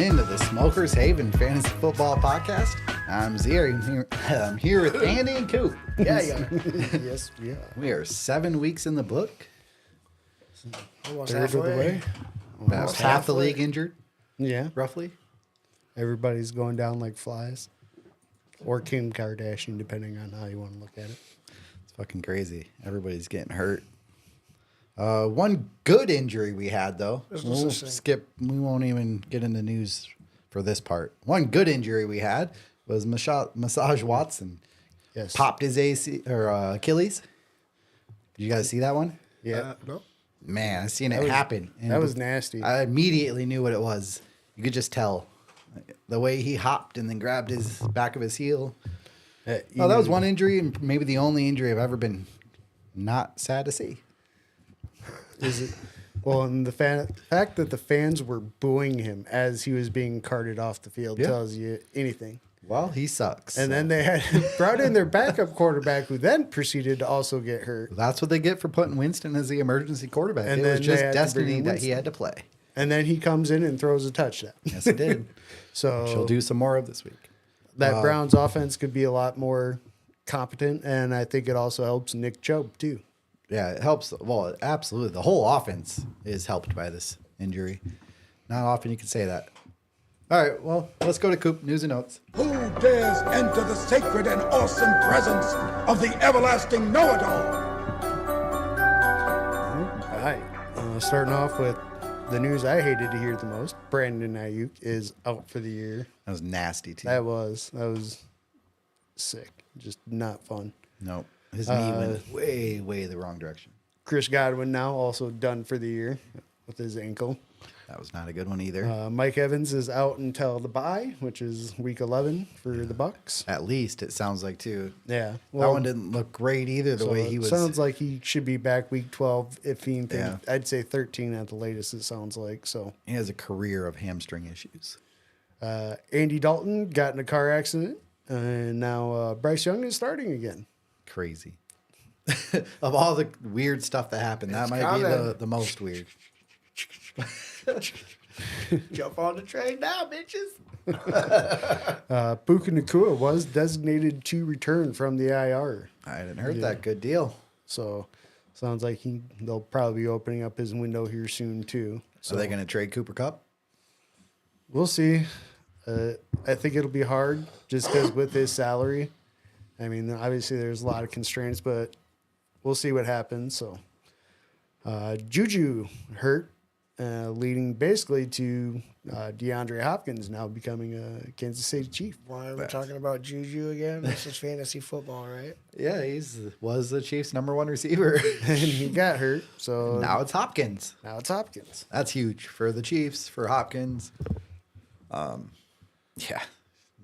into the Smokers Haven Fantasy Football Podcast. I'm Zier. I'm here with Andy and Coop. Yeah. Yes, yeah. We are 7 weeks in the book. Almost Third of the halfway. way. About Almost half the halfway. league injured, Yeah. roughly. Everybody's going down like flies. Or Kim Kardashian, depending on how you want to look at it. It's fucking crazy. Everybody's getting hurt. One good injury we had, though. There's no We'll such thing. skip. We won't even get into news for this part. One good injury we had was Massage Watson. Yes. Popped his Achilles. Did you guys see that one? Yeah. No. Man, I seen it happen. And that was nasty. I immediately knew what it was. You could just tell. The way he hopped and then grabbed his back of his heel. Oh, that was one injury, and maybe the only injury I've ever been not sad to see. Is it? Well, and the fact that the fans were booing him as he was being carted off the field Yeah. tells you anything. Well, he sucks. And then they had brought in their backup quarterback, who then proceeded to also get hurt. That's what they get for putting Winston as the emergency quarterback. And it then was they just had to bring destiny in that he Winston. had to play. And then he comes in and throws a touchdown. Yes, he did. So She'll do some more of this week. that Browns offense could be a lot more competent, and I think it also helps Nick Chubb too. Yeah, it helps. Well, absolutely. The whole offense is helped by this injury. Not often you can say that. All right, well, let's go to Coop. News and notes. Who dares enter the sacred and awesome presence of the everlasting know-it-all? All right, starting off with the news I hated to hear the most: Brandon Ayuk is out for the year. That was nasty, too. That was sick, just not fun. Nope. His knee went way the wrong direction. Chris Godwin now also done for the year with his ankle. That was not a good one either. Mike Evans is out until the bye, which is week 11 for the Bucks. At least it sounds like, too. Yeah, That one didn't look great either, the so way he it was. sounds like he should be back week 12, if he Yeah. I'd say 13 at the latest, it sounds like. So He has a career of hamstring issues. Andy Dalton got in a car accident, and now Bryce Young is starting again. Crazy. Of all the weird stuff that happened, that It's might be coming. the most weird. Jump on the train now, bitches. Puka Nacua was designated to return from the IR. I hadn't heard that. Good deal. So sounds like they'll probably be opening up his window here soon too. So are they going to trade Cooper Cup? We'll see. I think it'll be hard just because with his salary. I mean, obviously there's a lot of constraints, but we'll see what happens. So Juju hurt, leading basically to DeAndre Hopkins now becoming a Kansas City Chief. Why are we talking about Juju again? This is fantasy football, right? Yeah, was the Chiefs' #1 receiver. And he got hurt, so Now it's Hopkins. now it's Hopkins. That's huge for the Chiefs, for Hopkins. Yeah.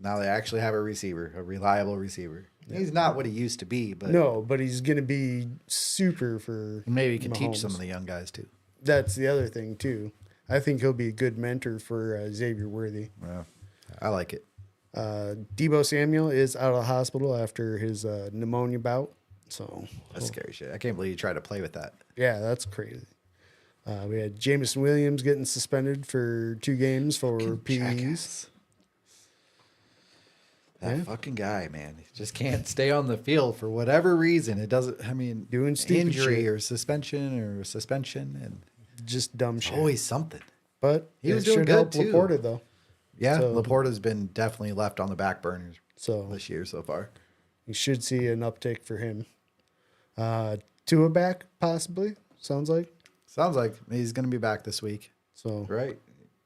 Now they actually have a receiver, a reliable receiver. He's not what he used to be, but No, but he's going to be super for maybe he can teach Mahomes. some of the young guys too. That's the other thing too. I think he'll be a good mentor for Xavier Worthy. Yeah, I like it. Debo Samuel is out of the hospital after his pneumonia bout. So That's scary shit. I can't believe you tried to play with that. yeah, that's crazy. We had Jameson Williams getting suspended for 2 games for PEs. Jackass. That Yeah. fucking guy, man, he just can't stay on the field for whatever reason. It doesn't. I mean, Doing stupid injury shit. or suspension, and Just dumb shit. always something. But He was it doing should good, help too. Laporta though. Yeah, So- Laporta's been definitely left on the back burners So this year so far. you should see an uptick for him. Tua back possibly. Sounds like. Sounds like he's going to be back this week, So right?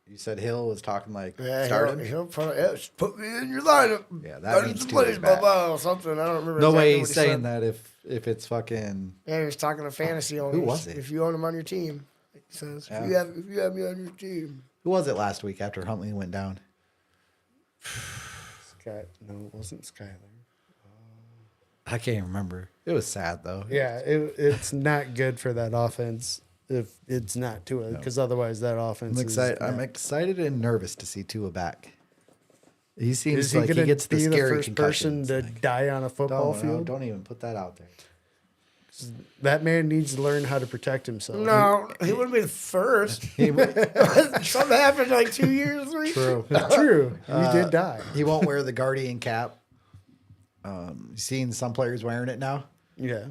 You said Hill was talking like Yeah, starting. he'll just put me in your lineup. Yeah, that means the Tua's plays, back. blah, blah, something. I don't remember. No exactly way what he's he saying said. that if it's fucking. Yeah, he was talking to fantasy owners. was it? If you own him on your team, he says, Yeah. if you have me on your team. Who was it last week after Huntley went down? No, it wasn't Skyler. I can't remember. It was sad though. Yeah, it's not good for that offense if it's not Tua, because otherwise that offense I'm excited. is I'm not- excited and nervous to see Tua back. He seems Is he like he going gets to the be the scary first person concussions. to Like, die on a football field? don't even put that out there. That man needs to learn how to protect himself. No, he wouldn't be the first. Something happened like 2 years, 3. True. True. He did die. He won't wear the Guardian cap. Seen some players wearing it now. Yeah.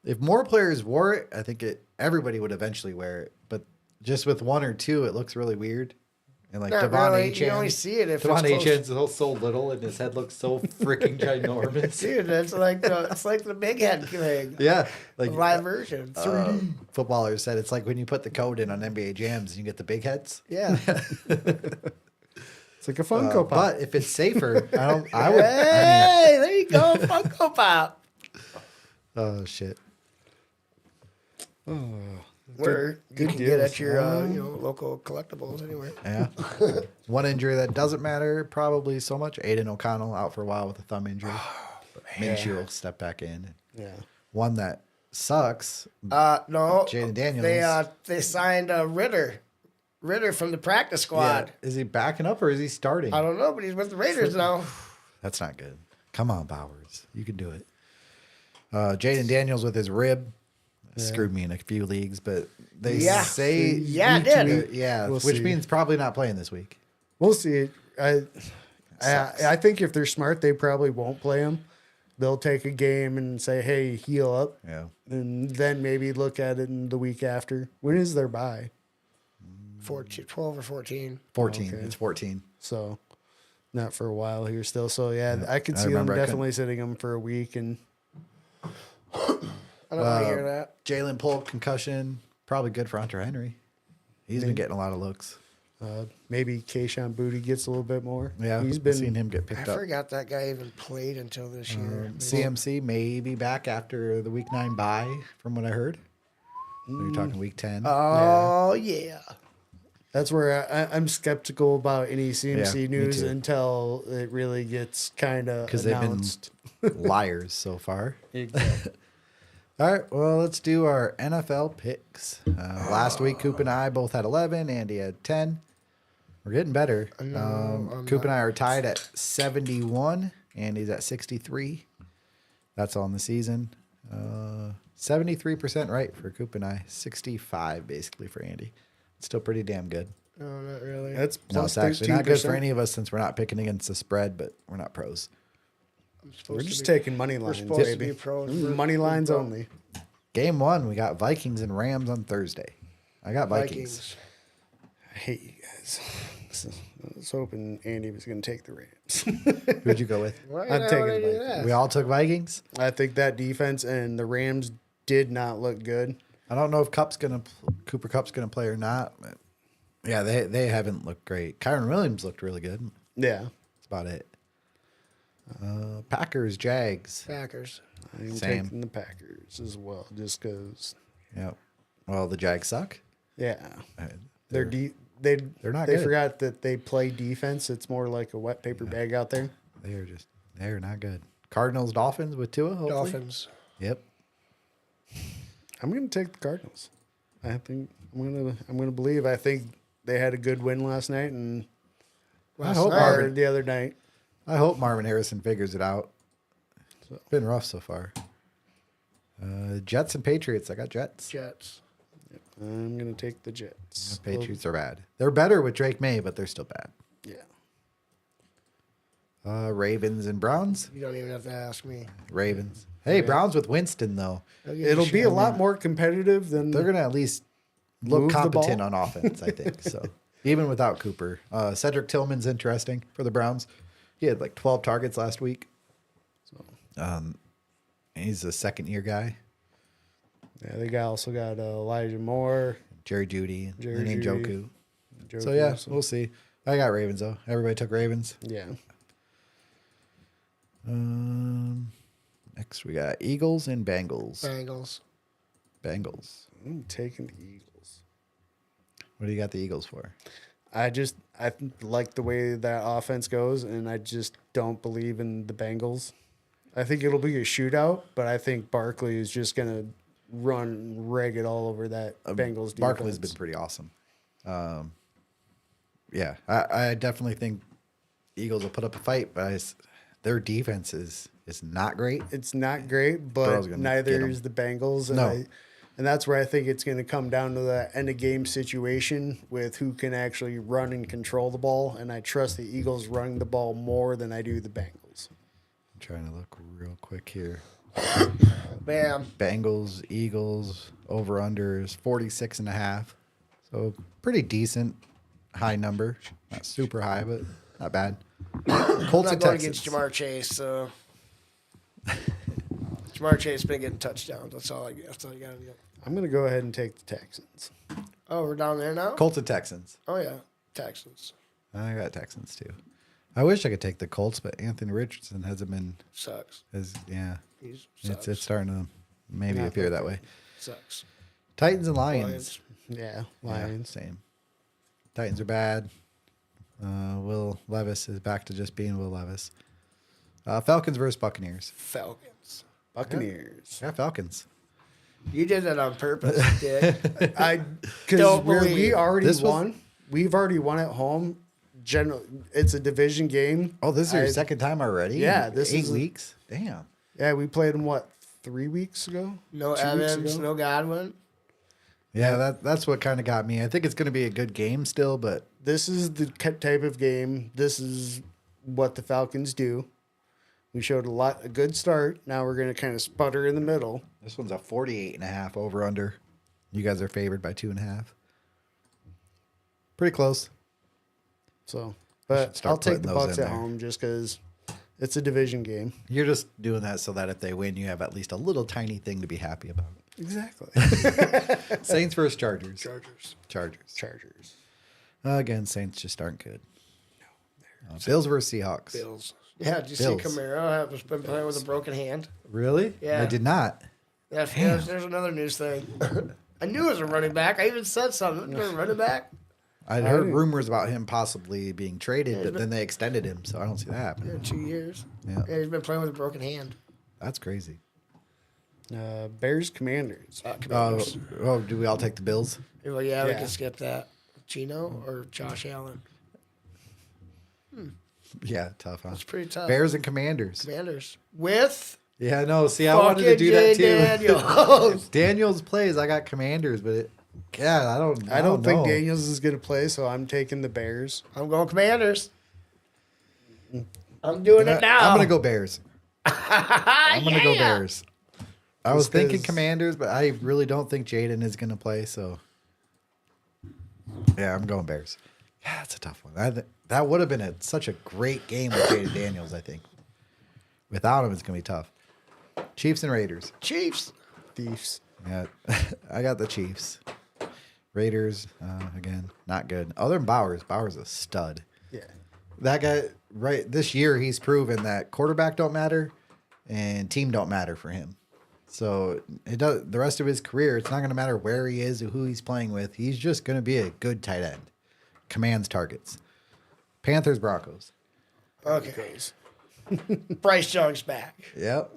If more players wore it, I think everybody would eventually wear it. But just with one or two, it looks really weird. And like Not Devon really. Achane, You only see it if Devon it's close. Achane's so little and his head looks so freaking ginormous. Dude, it's like the big head thing. Yeah, like Live version. footballers said, it's like when you put the code in on NBA Jams and you get the big heads. Yeah. It's like a Funko Pop. But if it's safer, I would. Hey, there you go, Funko Pop. Oh shit. Where you good can get deals. at your local collectibles anywhere. Yeah. One injury that doesn't matter probably so much. Aiden O'Connell out for a while with a thumb injury. Minshew will step back in. Yeah. One that sucks. No, Jaden Daniels. They signed Ritter from the practice squad. Is he backing up or is he starting? I don't know, but he's with the Raiders now. That's not good. Come on, Bowers. You can do it. Jaden Daniels with his rib. Screwed me in a few leagues, but they say Yeah, it did. We'll which see. means probably not playing this week. We'll see. I think if they're smart, they probably won't play him. They'll take a game and say, hey, heal up. Yeah. And then maybe look at it in the week after. When is their bye? 12 or 14. 14. Okay. It's 14. So not for a while here still. So yeah, I could I see them remember I definitely sitting him for a week. And I don't want to hear that. Jalen Polk concussion, probably good for Hunter Henry. He's been getting a lot of looks. maybe Keyshawn Booty gets a little bit more. Yeah, He's been seen him get I picked up. forgot that guy even played until this year. CMC may be back after the week 9 bye, from what I heard. So you're talking week 10. Oh, yeah. That's where I'm skeptical about any Yeah, CMC me news too. until it really gets kind of Because they've been announced. liars so far. All right, well, let's do our NFL picks. Last week, Coop and I both had 11. Andy had 10. We're getting better. Coop and I are tied at 71. Andy's at 63. That's on the season. 73% right for Coop and I. 65 basically for Andy. Still pretty damn good. No, not really. That's No, plus it's actually not good for 13%. any of us since we're not picking against the spread, but we're not pros. I'm supposed We're to just be- taking money lines, supposed to baby. be pros. Money lines only. Game 1, we got Vikings and Rams on Thursday. I got Vikings. Vikings. I hate you guys. I was hoping Andy was going to take the Rams. Who'd you go with? Why I'm the taking hell would I the do Vikings. that? We all took Vikings. I think that defense and the Rams did not look good. I don't know if Cooper Cup's gonna play or not. But yeah, they haven't looked great. Kyron Williams looked really good. Yeah. That's about it. Packers, Jags. Packers. I'm Same. taking the Packers as well, just because, Yep. Well, the Jags suck. yeah. Uh, They're they're not They good. forgot that they play defense. It's more like a wet paper bag out there. They're not good. Cardinals, Dolphins with Tua. Hopefully. Dolphins. Yep. I'm going to take the Cardinals. I think I'm going to believe. I think they had a good win last night and hope night. Marvin- or the other night. I hope Marvin Harrison figures it out. It's been rough so far. Jets and Patriots. I got Jets. Jets. I'm going to take the Jets. Patriots are bad. They're better with Drake May, but they're still bad. Yeah. Ravens and Browns. You don't even have to ask me. Ravens. Hey, Browns with Winston though. It'll be a lot more competitive than They're gonna at least look Move the competent ball. on offense. I think so. Even without Cooper, Cedric Tillman's interesting for the Browns. He had like 12 targets last week. He's a second-year guy. Yeah, they also got Elijah Moore. Jerry Jeudy, Jerry and Jeudy. Njoku. Joe So yeah, Wilson. we'll see. I got Ravens though. Everybody took Ravens. Yeah. Next we got Eagles and Bengals. Bengals. Bengals. I'm taking the Eagles. What do you got the Eagles for? I like the way that offense goes, and I just don't believe in the Bengals. I think it'll be a shootout, but I think Barkley is just going to run ragged all over that Bengals defense. Barkley's been pretty awesome. Yeah, I definitely think Eagles will put up a fight, but their defense is is not great. It's not great, Burrow's but gonna neither get 'em. is the Bengals. And, No. and that's where I think it's going to come down to the end of game situation with who can actually run and control the ball. And I trust the Eagles running the ball more than I do the Bengals. I'm trying to look real quick here. Bam. Bengals, Eagles, over unders 46.5. So pretty decent high number. Not super high, but not bad. I'm Colts not at going Texans. against Jamar Chase, so Jamar Chase been getting touchdowns. That's all you got to do. I'm going to go ahead and take the Texans. Oh, we're down there now? Colts at Texans. Oh, yeah. Texans. I got Texans too. I wish I could take the Colts, but Anthony Richardson hasn't been Sucks. yeah. He's sucks. It's starting to maybe Not appear that way. Sucks. Titans and Lions. Lions. Yeah, Yeah, Lions. same. Titans are bad. Will Levis is back to just being Will Levis. Falcons versus Buccaneers. Falcons. Buccaneers. Yeah, Falcons. You did that on purpose, Dick. Because Don't we believe. already This was- won. We've already won at home. It's a division game. Oh, this is your I- second time already? Yeah, this 8 is- weeks. Damn. Yeah, we played them, 3 weeks ago? No 2 weeks Evans, ago? no Godwin. Yeah, that's what kind of got me. I think it's going to be a good game still, but This is the type of game. This is what the Falcons do. We showed a good start. Now we're going to kind of sputter in the middle. this one's a 48.5 over under. You guys are favored by 2.5. Pretty close. So, should but start I'll take putting the those Bucks in at there. home just because it's a division game. You're just doing that so that if they win, you have at least a little tiny thing to be happy about. Exactly. Saints versus Chargers. Chargers. Chargers. Again, Saints just aren't good. Bills versus Seahawks. Bills. Yeah, did you Bills. see Camaro has been playing with a broken hand? Really? Yeah. I did not. Yeah, there's another news thing. I knew it was a running back. I even said something. You're a running back? I'd heard rumors about him possibly being traded, but then they extended him, so I don't see that Yeah, happening. 2 years. Yeah. He's been playing with a broken hand. That's crazy. Bears Commanders. Commanders. Oh, do we all take the Bills? Well, yeah, we Yeah. can skip that. Gino or Josh Allen? Yeah, tough, huh? It's pretty tough. Bears and Commanders. Commanders with Yeah, no. See, I wanted to fucking do that Jay too. Daniels. Daniels plays. I got Commanders, but I don't think know. Daniels is going to play, so I'm taking the Bears. I'm going Commanders. I'm doing it now. I'm gonna go Bears. I'm gonna go Bears. I was thinking 'cause- Commanders, but I really don't think Jaden is gonna play. So, yeah, I'm going Bears. Yeah, that's a tough one. That would have been such a great game with Jaden Daniels. I think without him, it's gonna be tough. Chiefs and Raiders. Chiefs. Thieves. Yeah, I got the Chiefs. Raiders again, not good. Other than Bowers, Bowers a stud. Yeah. That guy, right this year, he's proven that quarterback don't matter and team don't matter for him. So it does. The rest of his career, it's not going to matter where he is or who he's playing with. He's just going to be a good tight end. Commands targets. Panthers, Broncos. Okay. Bryce Young's back. Yep.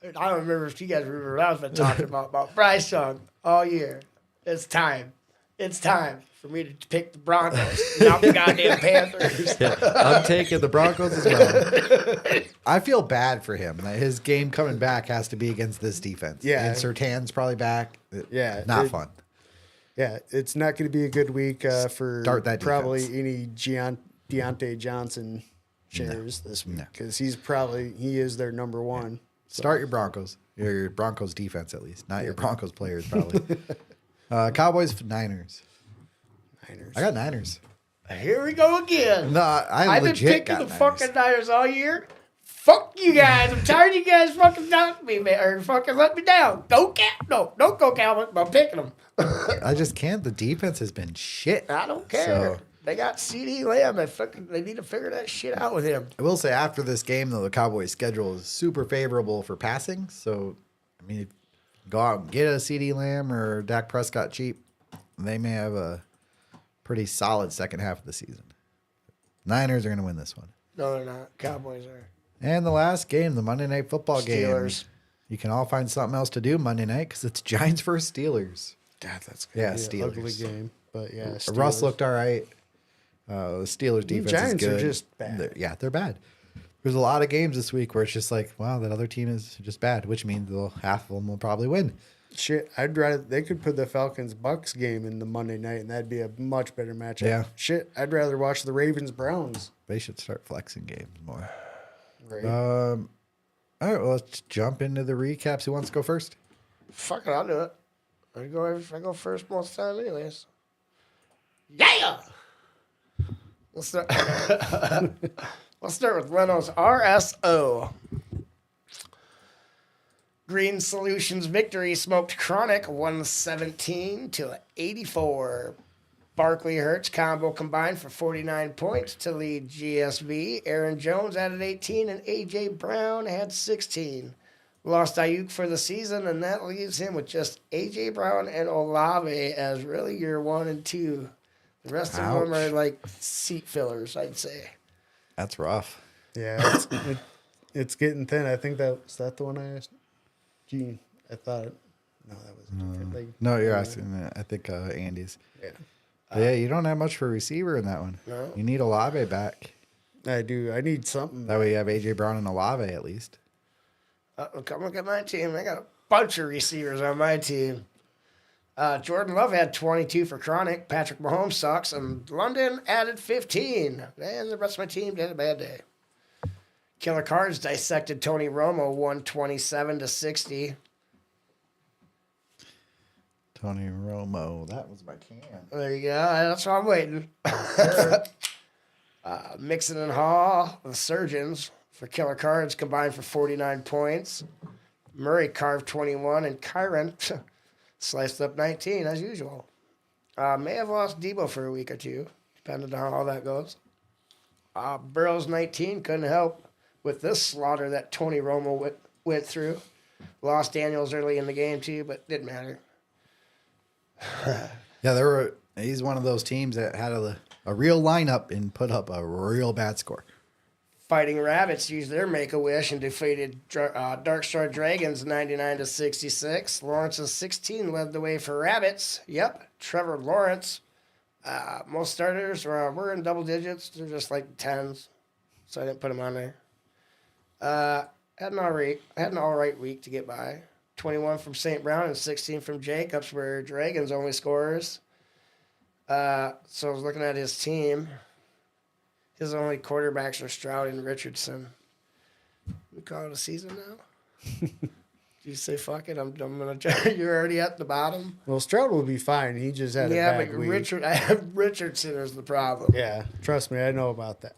I don't remember if you guys remember what I've been talking about Bryce Young all year. It's time. It's time for me to pick the Broncos, not the goddamn Panthers. I'm taking the Broncos as well. I feel bad for him. His game coming back has to be against this defense. Yeah. And Surtain's probably back. Yeah, Not fun. Yeah, it's not going to be a good week for Start that probably defense. any Deontay Johnson shares this week No. because he is their number one. Start your Broncos. Your Broncos defense, at least. Not your Broncos players, probably. Cowboys, Niners. Niners. I got Niners. Here we go again. No, I I've been legit picking got the Niners. fucking Niners all year. Fuck you guys. I'm tired of you guys fucking doubting me, man, or fucking let me down. Go Cat. No, don't go Cowboys. I'm picking them. I just can't. The defense has been shit. I don't care. So, They got CD Lamb. They need to figure that shit out with him. I will say after this game, though, the Cowboys' schedule is super favorable for passing. So, I mean, if you go out and get a CD Lamb or Dak Prescott cheap, they may have a pretty solid second half of the season. Niners are going to win this one. No, they're not. Cowboys are. And the last game, the Monday Night Football Steelers. game. You can all find something else to do Monday night because it's Giants versus Steelers. God, that's Yeah, gonna be an ugly Steelers. game. But yeah, Russ Steelers. looked all right. The Steelers defense Giants is are good. just bad. They're bad. There's a lot of games this week where it's just like, wow, that other team is just bad, which means half of them will probably win. Shit, I'd rather they could put the Falcons Bucks game in the Monday night, and that'd be a much better matchup. Yeah. Shit, I'd rather watch the Ravens Browns. They should start flexing games more. Right. All right, well, let's jump into the recaps. Who wants to go first? Fuck it, I'll do it. I go first most of the time, anyways. Yeah. Let's start. Let's start with Renault's RSO. Green Solutions victory smoked Chronic 117 to 84. Barkley Hurts combo combined for 49 points to lead GSV. Aaron Jones added 18 and A.J. Brown had 16. Lost Ayuk for the season, and that leaves him with just A.J. Brown and Olave as really your 1 and 2. The rest of them are like seat fillers, I'd say. That's rough. Yeah, it's getting thin. I think was that the one I asked? Gene, I thought. No, that was a different thing. No, you're asking that. I think Andy's. Yeah. Yeah, you don't have much for a receiver in that one. No. You need Olave back. I do. I need something. That way you have A.J. Brown and Olave at least. Come look at my team. I got a bunch of receivers on my team. Jordan Love had 22 for Chronic. Patrick Mahomes sucks. And London added 15. And the rest of my team did a bad day. Killer Cards dissected Tony Romo 127 to 60. Tony Romo. That was my can. There you go. That's why I'm waiting. Mixon and Hall, the Surgeons, for Killer Cards combined for 49 points. Murray carved 21, and Kyron sliced up 19, as usual. May have lost Debo for a week or two, depending on how all that goes. Burrows 19 couldn't help with this slaughter that Tony Romo went through. Lost Daniels early in the game, too, but didn't matter. Yeah, he's one of those teams that had a real lineup and put up a real bad score. Fighting Rabbits used their Make-A-Wish and defeated Dark Star Dragons 99 to 66. Lawrence's 16 led the way for Rabbits. Yep, Trevor Lawrence. Most starters were in double digits. They're just like tens, so I didn't put them on there. Had an all right week to get by. 21 from St. Brown and 16 from Jacobs were Dragons' only scorers. So I was looking at his team. His only quarterbacks are Stroud and Richardson. We call it a season now? You say, fuck it, I'm going to... You're already at the bottom? Well, Stroud will be fine. He just had a bad week. I have Richardson as the problem. Yeah, trust me, I know about that.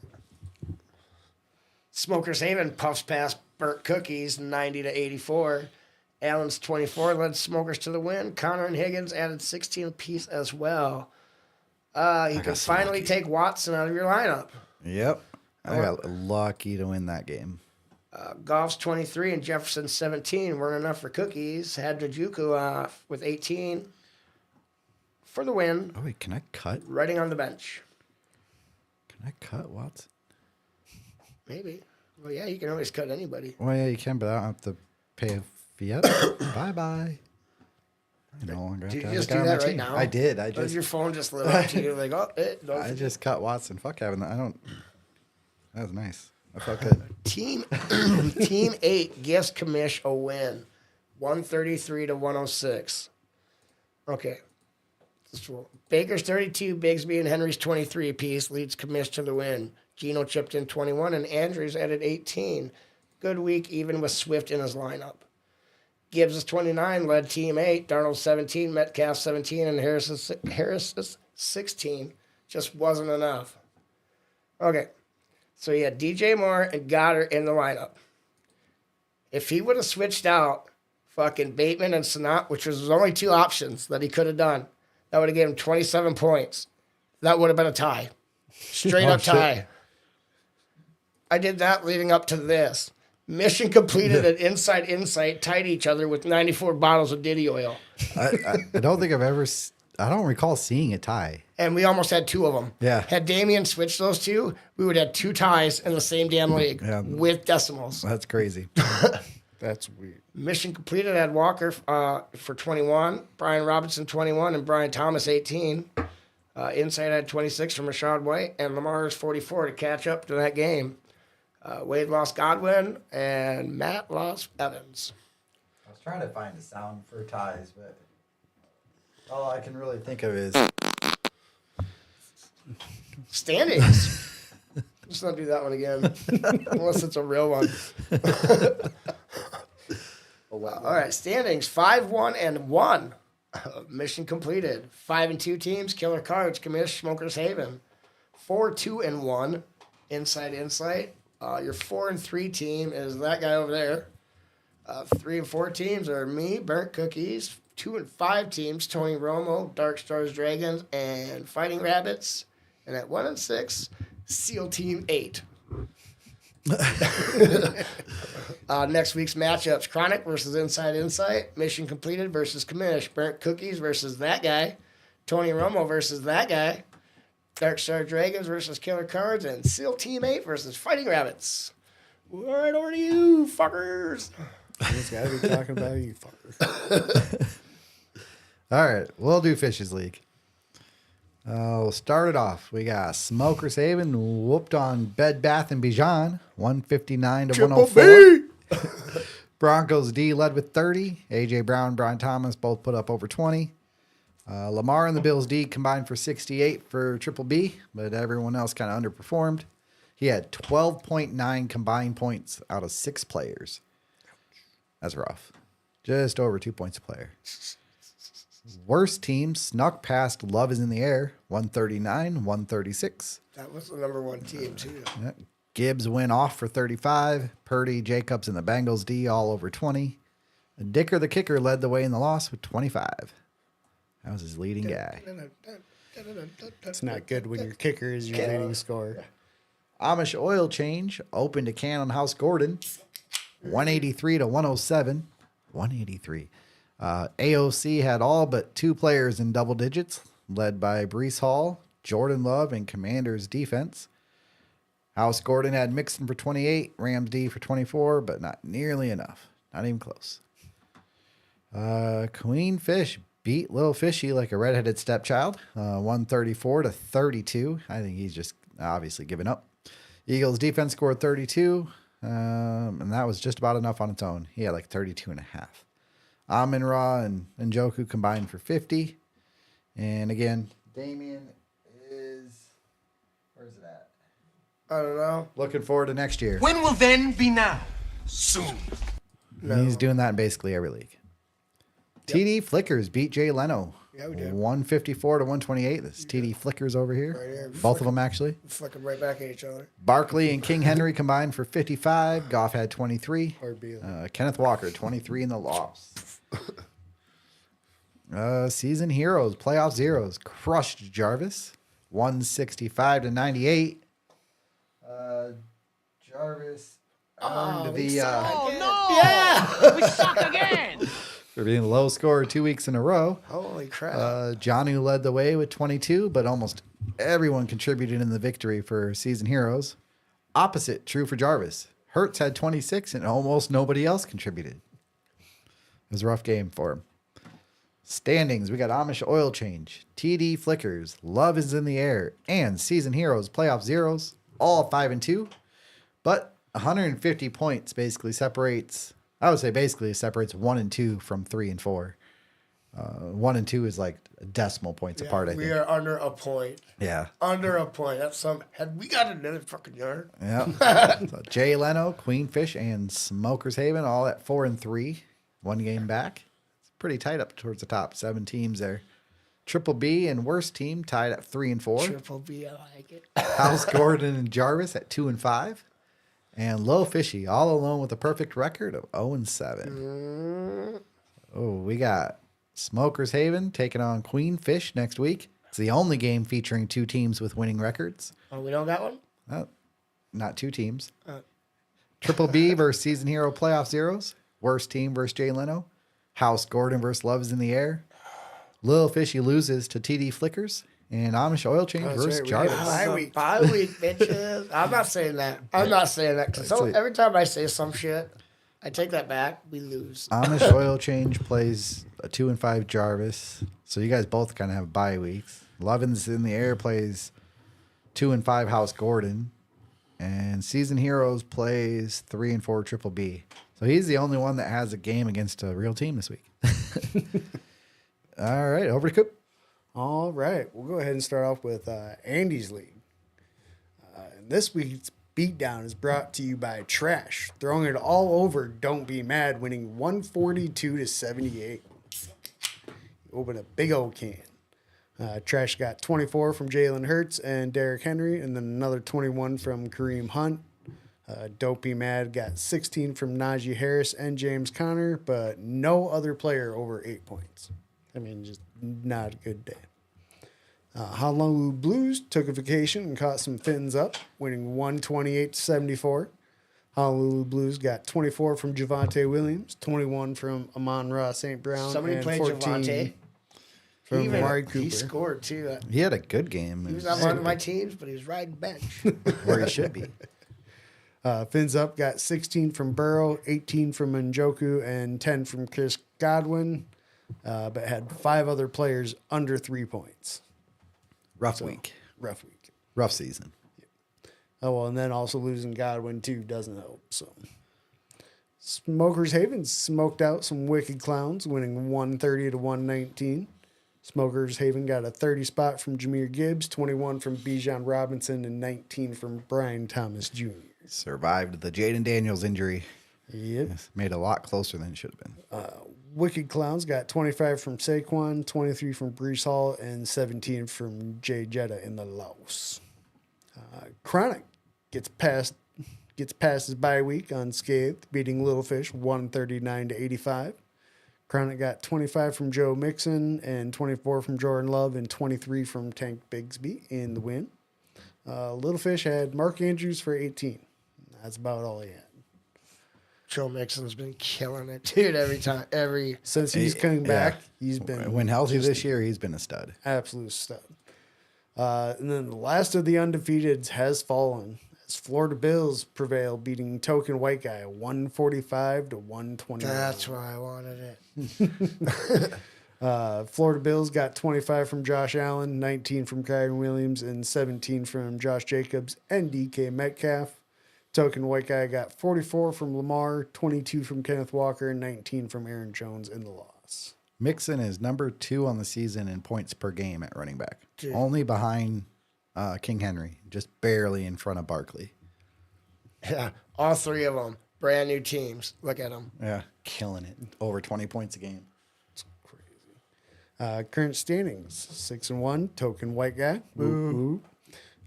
Smokers Haven puffs past Burnt Cookies 90 to 84. Allen's 24 led Smokers to the win. Connor and Higgins added 16 apiece as well. You can finally take Watson out of your lineup. Yep. I got lucky to win that game. Goff's 23 and Jefferson 17 weren't enough for Cookies. Had Njoku with 18 for the win. Oh, wait, can I cut? Riding on the bench. Can I cut Watson? Maybe. Well, yeah, you can always cut anybody. Well, yeah, you can, but I don't have to pay a fee yet. Bye-bye. I no longer have Did to you have just a guy do on that my right team. now? I did. Or did your phone just lit up to you? Like, I just cut Watson. Fuck having that. That was nice. I felt good. Team 8 gives Commish a win. 133 to 106. Okay. Baker's 32, Bigsby and Henry's 23 apiece leads Commish to the win. Gino chipped in 21 and Andrews added 18. Good week even with Swift in his lineup. Gibbs' 29 led Team 8. Darnold 17, Metcalf 17, and Harris's 16. Just wasn't enough. Okay. So he had DJ Moore and Goddard in the lineup. If he would have switched out fucking Bateman and Sanat, which was his only two options that he could have done, that would have given him 27 points. That would have been a tie. Straight up tie. I did that leading up to this. Mission completed at Inside Insight, tied each other with 94 bottles of Diddy oil. I don't think I don't recall seeing a tie. And we almost had two of them. Yeah. Had Damian switched those two, we would have two ties in the same damn league with decimals. That's crazy. That's weird. Mission completed had Walker for 21, Brian Robinson 21, and Brian Thomas 18. Inside had 26 from Rashad White, and Lamar's 44 to catch up to that game. Wade lost Godwin, and Matt lost Evans. I was trying to find a sound for ties, but all I can really think of is Standings. Let's not do that one again, unless it's a real one. All right, standings 5-1-1. Mission completed. 5-2 teams. Killer Cards, Commish, Smokers Haven. 4-2-1. Inside Insight. Your 4-3 team is that guy over there. 3 and 4 teams are me, Burnt Cookies. 2 and 5 teams, Tony Romo, Dark Stars Dragons, and Fighting Rabbits. And at 1 and 6, SEAL Team 8. Next week's matchups: Chronic versus Inside Insight, Mission Completed versus Commish, Burnt Cookies versus that guy, Tony Romo versus that guy, Dark Star Dragons versus Killer Cards, and SEAL Team 8 versus Fighting Rabbits. All right, over to you, fuckers. This guy be talking about you, fucker. all right. We'll do Fishes League. We'll start it off. We got Smokers Haven whooped on Bed Bath and Beyond, 159 to 104. Broncos D led with 30. AJ Brown, Brian Thomas both put up over 20. Lamar and the Bills D combined for 68 for Triple B, but everyone else kind of underperformed. He had 12.9 combined points out of 6 players. That's rough. Just over 2 points a player. Worst team snuck past Love is in the Air, 139, 136. That was the number 1 team, too. Yeah. Gibbs went off for 35. Purdy, Jacobs, and the Bengals D all over 20. Dicker the kicker led the way in the loss with 25. That was his leading guy. It's not good when your kicker is your leading scorer. Amish Oil Change opened a can on House Gordon, 183 to 107. 183. AOC had all but 2 players in double digits, led by Brees Hall, Jordan Love, and Commanders defense. House Gordon had Mixon for 28, Rams D for 24, but not nearly enough. Not even close. Queen Fish beat Little Fishy like a redheaded stepchild, 134 to 32. I think he's just obviously given up. Eagles defense scored 32, and that was just about enough on its own. He had like 32 and a half. Amin Ra and Njoku combined for 50. And again, Damien is, where's it at? I don't know. Looking forward to next year. When will then be now? Soon. He's doing that in basically every league. TD Flickers beat Jay Leno. Yeah, we did. 154 to 128. This TD Flickers over here. Right here. Both of them, actually. Flicking right back at each other. Barkley and King Henry combined for 55. Goff had 23. RB. Kenneth Walker, 23 in the loss. Season Heroes, Playoff Zeros, crushed Jarvis. 165 to 98. Jarvis earned the... We suck again. for being the low scorer 2 weeks in a row. Holy crap. Jonnu led the way with 22, but almost everyone contributed in the victory for Season Heroes. Opposite, true for Jarvis. Hertz had 26, and almost nobody else contributed. It was a rough game for him. Standings, we got Amish Oil Change, TD Flickers, Love is in the Air, and Season Heroes Playoff Zeros, all 5-2. But 150 points basically separates, I would say basically separates 1 and 2 from 3 and 4. 1 and 2 is like decimal points apart, I think. We are under a point. Yeah. Under a point. That's some. Had we got another fucking yard? Yeah. So Jay Leno, Queenfish, and Smokers Haven all at 4 and 3. 1 game back. It's pretty tight up towards the top. 7 teams there. Triple B and worst team tied at 3 and 4. Triple B, I like it. House Gordon and Jarvis at 2 and 5. And Low Fishy all alone with a perfect record of 0 and 7. Oh, we got Smokers Haven taking on Queenfish next week. It's the only game featuring 2 teams with winning records. Oh, we don't got one? Not 2 teams. Triple B versus Season Hero Playoff Zeros. Worst team versus Jay Leno. House Gordon versus Love is in the Air. Little Fishy loses to TD Flickers. And Amish Oil Change versus Jarvis. Bye week, bitches. I'm not saying that. I'm not saying that. Because every time I say some shit, I take that back. We lose. Amish Oil Change plays a 2 and 5 Jarvis. So you guys both kind of have bye weeks. Lovin's in the Air plays 2 and 5 House Gordon. And Season Heroes plays 3 and 4 Triple B. So he's the only one that has a game against a real team this week. All right, over to Coop. All right, we'll go ahead and start off with Andy's league. And this week's beatdown is brought to you by Trash, throwing it all over Don't Be Mad, winning 142-78. Open a big old can. Trash got 24 from Jalen Hurts and Derrick Henry, and then another 21 from Kareem Hunt. Don't Be Mad got 16 from Najee Harris and James Conner, but no other player over 8 points. I mean, just not a good day. Honolulu Blues took a vacation and caught some fins up, winning 128-74. Honolulu Blues got 24 from Javonte Williams, 21 from Amon-Ra St. Brown, Somebody and played 14 Javonte. from Amari Cooper. He scored too. He had a good game. He was on one of my teams, but he was riding bench. Where he should be. Fins up got 16 from Burrow, 18 from Njoku, and 10 from Chris Godwin, but had 5 other players under 3 points. Rough week. Rough week. Rough season. Oh, well, and then also losing Godwin, too, doesn't help. So, Smokers Haven smoked out some wicked clowns, winning 130-119. Smokers Haven got a 30 spot from Jahmyr Gibbs, 21 from Bijan Robinson, and 19 from Brian Thomas Jr. Survived the Jaden Daniels injury. Yep. Made it a lot closer than it should have been. Wicked Clowns got 25 from Saquon, 23 from Brees Hall, and 17 from Jay Jetta in the loss. Chronic gets past his bye week unscathed, beating Little Fish 139-85. Chronic got 25 from Joe Mixon and 24 from Jordan Love and 23 from Tank Bigsby in the win. Little Fish had Mark Andrews for 18. That's about all he had. Joe Mixon's been killing it, dude. Since he's coming back, he's been When healthy this year, he's been a stud. absolute stud. And then the last of the undefeateds has fallen as Florida Bills prevail, beating Token White Guy 145-121. That's why I wanted it. Florida Bills got 25 from Josh Allen, 19 from Kyron Williams, and 17 from Josh Jacobs and DK Metcalf. Token White Guy got 44 from Lamar, 22 from Kenneth Walker, and 19 from Aaron Jones in the loss. Mixon is number 2 on the season in points per game at running back. Dude. Only behind King Henry, just barely in front of Barkley. Yeah, all 3 of them, brand new teams. Look at them. Yeah, killing it. Over 20 points a game. Current standings: 6-1, Token White Guy. Woo.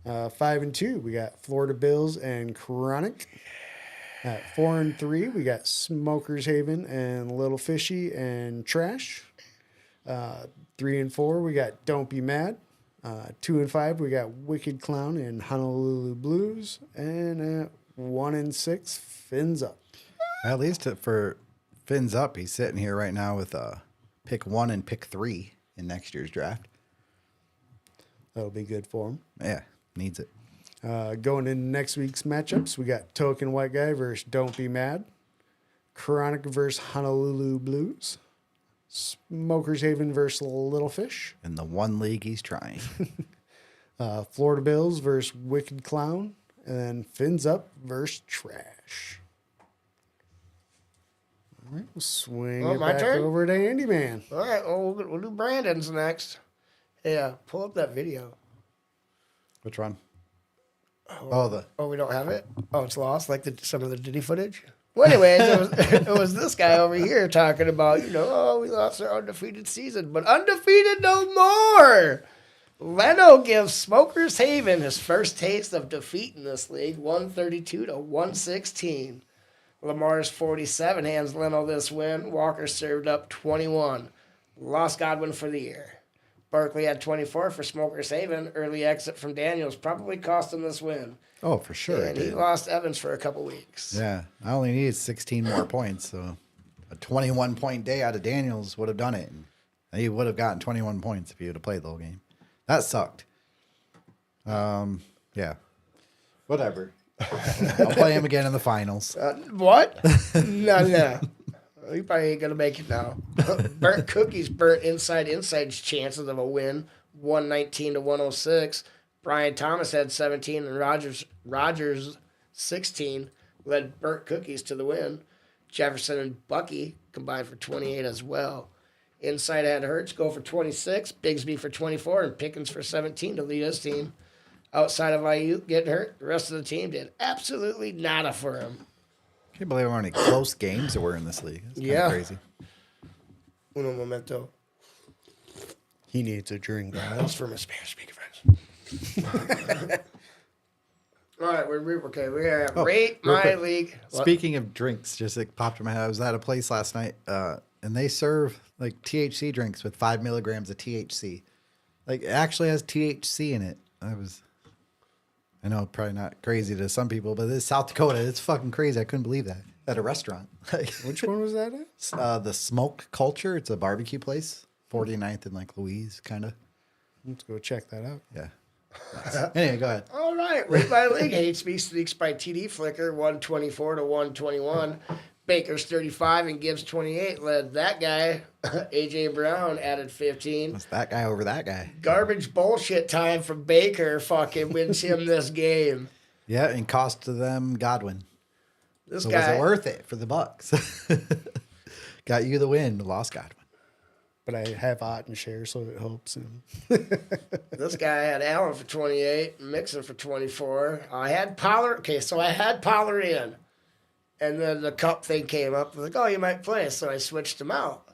5-2, we got Florida Bills and Chronic. At 4-3, we got Smokers Haven and Little Fishy and Trash. 3-4, we got Don't Be Mad. 2-5, we got Wicked Clown and Honolulu Blues. And at 1-6, Fins Up. At least for Fins Up, he's sitting here right now with pick 1 and pick 3 in next year's draft. That'll be good for him. Yeah, needs it. Going into next week's matchups, we got Token White Guy versus Don't Be Mad. Chronic versus Honolulu Blues. Smokers Haven versus Little Fish. In the one league he's trying. Florida Bills versus Wicked Clown. And then Fins Up versus Trash. All right, we'll swing Oh, it my back turn? over to Andy Man. All right, well, we'll do Brandon's next. Yeah, pull up that video. Which one? Oh, Oh, we don't have it? Oh, it's lost, like some of the Diddy footage? Well, anyways, it was this guy over here talking about, we lost our undefeated season, but undefeated no more. Leno gives Smokers Haven his first taste of defeat in this league, 132-116. Lamar's 47 hands Leno this win. Walker served up 21. Lost Godwin for the year. Barkley had 24 for Smokers Haven. Early exit from Daniels probably cost him this win. oh, for sure. it And he did. lost Evans for a couple weeks. Yeah, I only needed 16 more points, so a 21-point day out of Daniels would have done it. And he would have gotten 21 points if he would have played the whole game. That sucked. Yeah. Whatever. I'll play him again in the finals. What? No. He probably ain't going to make it now. Burnt Cookies burnt Inside's chances of a win, 119-106. Brian Thomas had 17, and Rogers 16 led Burnt Cookies to the win. Jefferson and Bucky combined for 28 as well. Inside had Hertz go for 26, Bigsby for 24, and Pickens for 17 to lead his team. Outside of Ayuk getting hurt, the rest of the team did absolutely nada for him. Can't believe how many close games there were in this league. It's kinda crazy. Uno momento. He needs a drink. That's for my Spanish-speaking friends. All right, we're at Rate real My quick. League. What? Speaking of drinks, just like popped in my head. I was at a place last night, and they serve like THC drinks with 5 milligrams of THC. Like it actually has THC in it. I know, probably not crazy to some people, but this is South Dakota. It's fucking crazy. I couldn't believe that at a restaurant. Which one was that at? The Smoke Culture. It's a barbecue place, 49th and like Louise, kind of. Let's go check that out. Yeah. Anyway, go ahead. All right, Rate My League. Hate Speaks by TD Flicker, 124 to 121. Baker's 35 and Gibbs 28 led that guy. AJ Brown added 15. It's that guy over that guy. Garbage bullshit time from Baker fucking wins him this game. Yeah, and cost to them Godwin. This So guy was it worth it for the Bucks? Got you the win, lost Godwin. But I have Otten share, so it helps him. This guy had Allen for 28, Mixon for 24. I had Pollard. Okay, so I had Pollard in. And then the cup thing came up. I was like, oh, you might play. So I switched him out.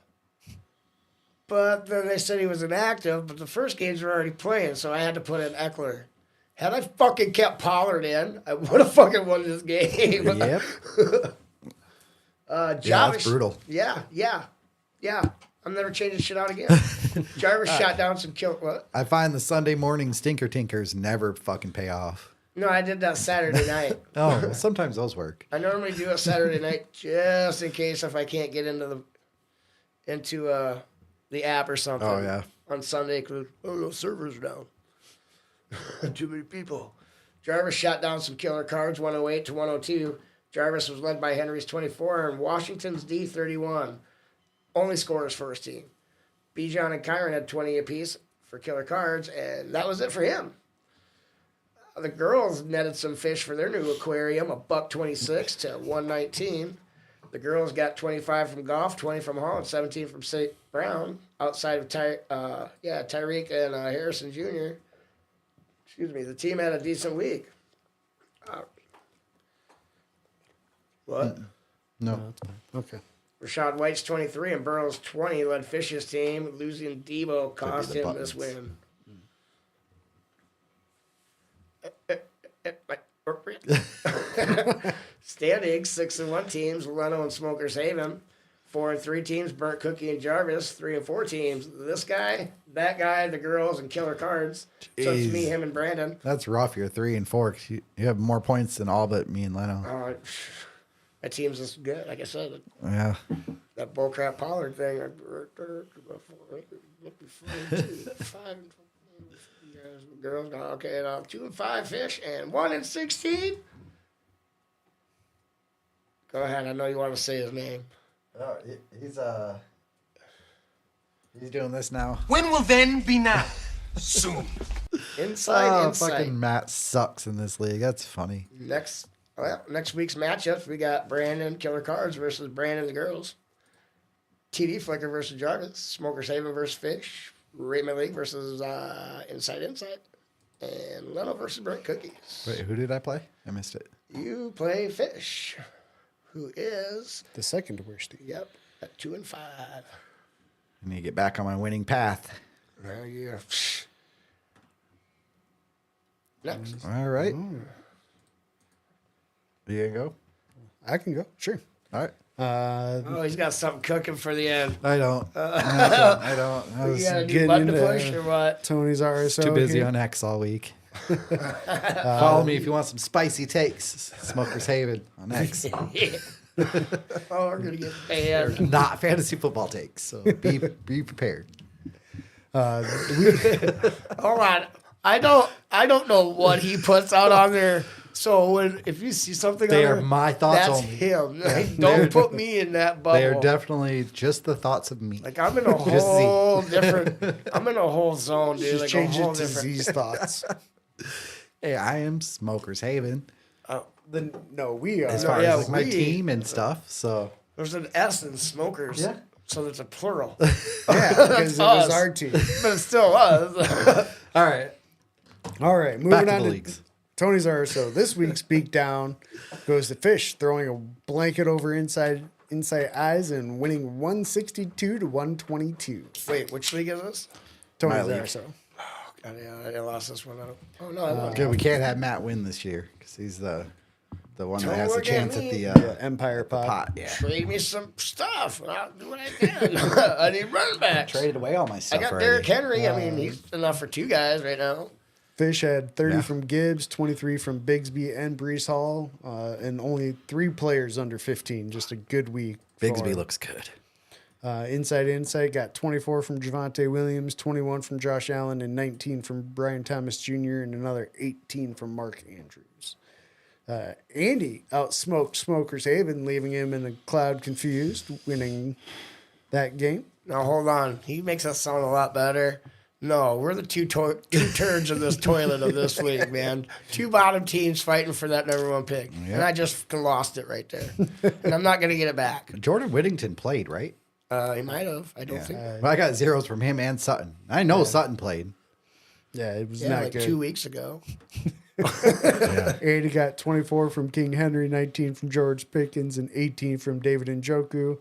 But then they said he was inactive, but the first games were already playing, so I had to put in Eckler. Had I fucking kept Pollard in, I would have fucking won this game. Yep. Jarvis, Yeah, that's brutal. Yeah. I'm never changing shit out again. Jarvis shot down some kill. What? I find the Sunday morning stinker tinkers never fucking pay off. No, I did that Saturday night. Oh, well, sometimes those work. I normally do it Saturday night just in case if I can't get into the app or something. Oh, yeah. On Sunday, because the servers are down. Too many people. Jarvis shot down some killer cards, 108 to 102. Jarvis was led by Henry's 24 and Washington's D31. Only scorers for his team. Bijan and Kyron had 20 apiece for killer cards, and that was it for him. The girls netted some fish for their new aquarium, $126 to 119. The girls got 25 from Goff, 20 from Hall, and 17 from St. Brown. Outside of Tyreek and Harrison Jr. Excuse me. The team had a decent week. What? No. Okay. Rashad White's 23 and Burrow's 20 led Fish's team. Losing Debo cost the him this Buttons. win. Standings 6-1 teams, Leno and Smokers Haven. 4-3 teams, Burnt Cookie and Jarvis. 3-4 teams, this guy, that guy, the girls, and Killer Cards. So it's Jeez. me, him, and Brandon. That's rough. You're 3 and 4. 'Cause you have more points than all but me and Leno. My team's just good. Like I said, Yeah. that bullcrap Pollard thing. 5 girls, okay, 2-5 Fish and 1-16. Go ahead. I know you want to say his name. Oh, he's doing this now. When will then be now? Soon. Inside. Fucking Matt sucks in this league. That's funny. Next week's matchups, we got Brandon Killer Cards versus Brandon the girls. TD Flicker versus Jarvis. Smokers Haven versus Fish. Rate My League versus Inside. And Leno versus Burnt Cookies. Wait, who did I play? I missed it. You play Fish, who is, The second worst team. yep, at 2-5. I need to get back on my winning path. There you Next. All right. You gonna go? I can go. Sure. All right. Oh, he's got something cooking for the end. I don't. I don't. I You was got a new getting button to into- push or what? Tony's RSO. too busy here. on X all week. Follow me if you want some spicy takes. Smokers Haven on X. Oh, we're gonna get paid. Not fantasy football takes. So be prepared. Hold on. I don't know what he puts out on there. So if you see something They on are there, my thoughts that's only. him. they're- Don't put me in that bubble. They are definitely just the thoughts of me. Like I'm in a Just Z. whole different. I'm in a whole zone, dude. Just Like a change whole it to different. Z's thoughts. Hey, I am Smokers Haven We are. as far yeah, as like my we- team and stuff. So There's an S in smokers. Yeah. So it's a plural. Yeah, because it was us. our team. But it still was. all right, All right, moving back to on the to leagues. Tony's RSO. This week's beat down goes to Fish, throwing a blanket over inside eyes and winning 162 to 122. Wait, which league is this? Tony's league. RSO. God, yeah, I lost this one. Oh, no, I won. Good, we can't have Matt win this year because he's the one that Don't has a look at chance at me. the Empire Pot. pot. Yeah, Trade me some stuff. And I'll do what I can. I need running backs. traded away all my I stuff got already. Derrick Henry. I mean, he's enough for 2 guys right now. Fish had 30 Yeah. from Gibbs, 23 from Bigsby and Brees Hall, and only 3 players under 15. Just a good week. Bigsby for- looks good. Insight got 24 from Javonte Williams, 21 from Josh Allen, and 19 from Brian Thomas Jr., and another 18 from Mark Andrews. Andy outsmoked Smokers Haven, leaving him in the cloud confused, winning that game. Now, hold on. He makes us sound a lot better. No, we're the two turds of this toilet of this league, man. 2 bottom teams fighting for that number 1 pick. Yep. And I just fucking lost it right there. And I'm not going to get it back. Jordan Whittington played, right? He might have. I don't think. Well, I got zeros from him and Sutton. I know Sutton played. Yeah, it was Yeah, not like good. 2 weeks ago. Andy got 24 from King Henry, 19 from George Pickens, and 18 from David Njoku.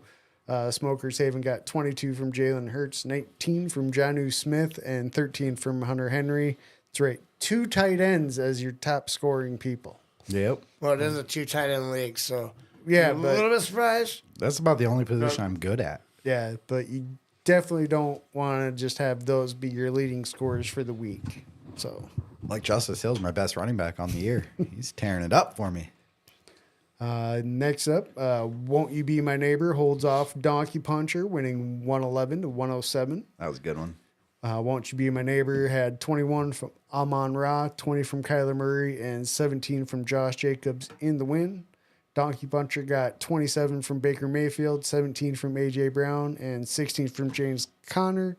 Smokers Haven got 22 from Jalen Hurts, 19 from Jonnu Smith, and 13 from Hunter Henry. That's right, 2 tight ends as your top scoring people. Yep. Well, it is a 2 tight end league, so Yeah, I'm a but little bit surprised. That's about the only position I'm good at. yeah, but you definitely don't want to just have those be your leading scorers for the week. So Like Justice Hill's my best running back on the year. He's tearing it up for me. next up, Won't You Be My Neighbor holds off Donkey Puncher, winning 111 to 107. That was a good one. Won't You Be My Neighbor had 21 from Amon Ra, 20 from Kyler Murray, and 17 from Josh Jacobs in the win. Donkey Puncher got 27 from Baker Mayfield, 17 from A.J. Brown, and 16 from James Conner.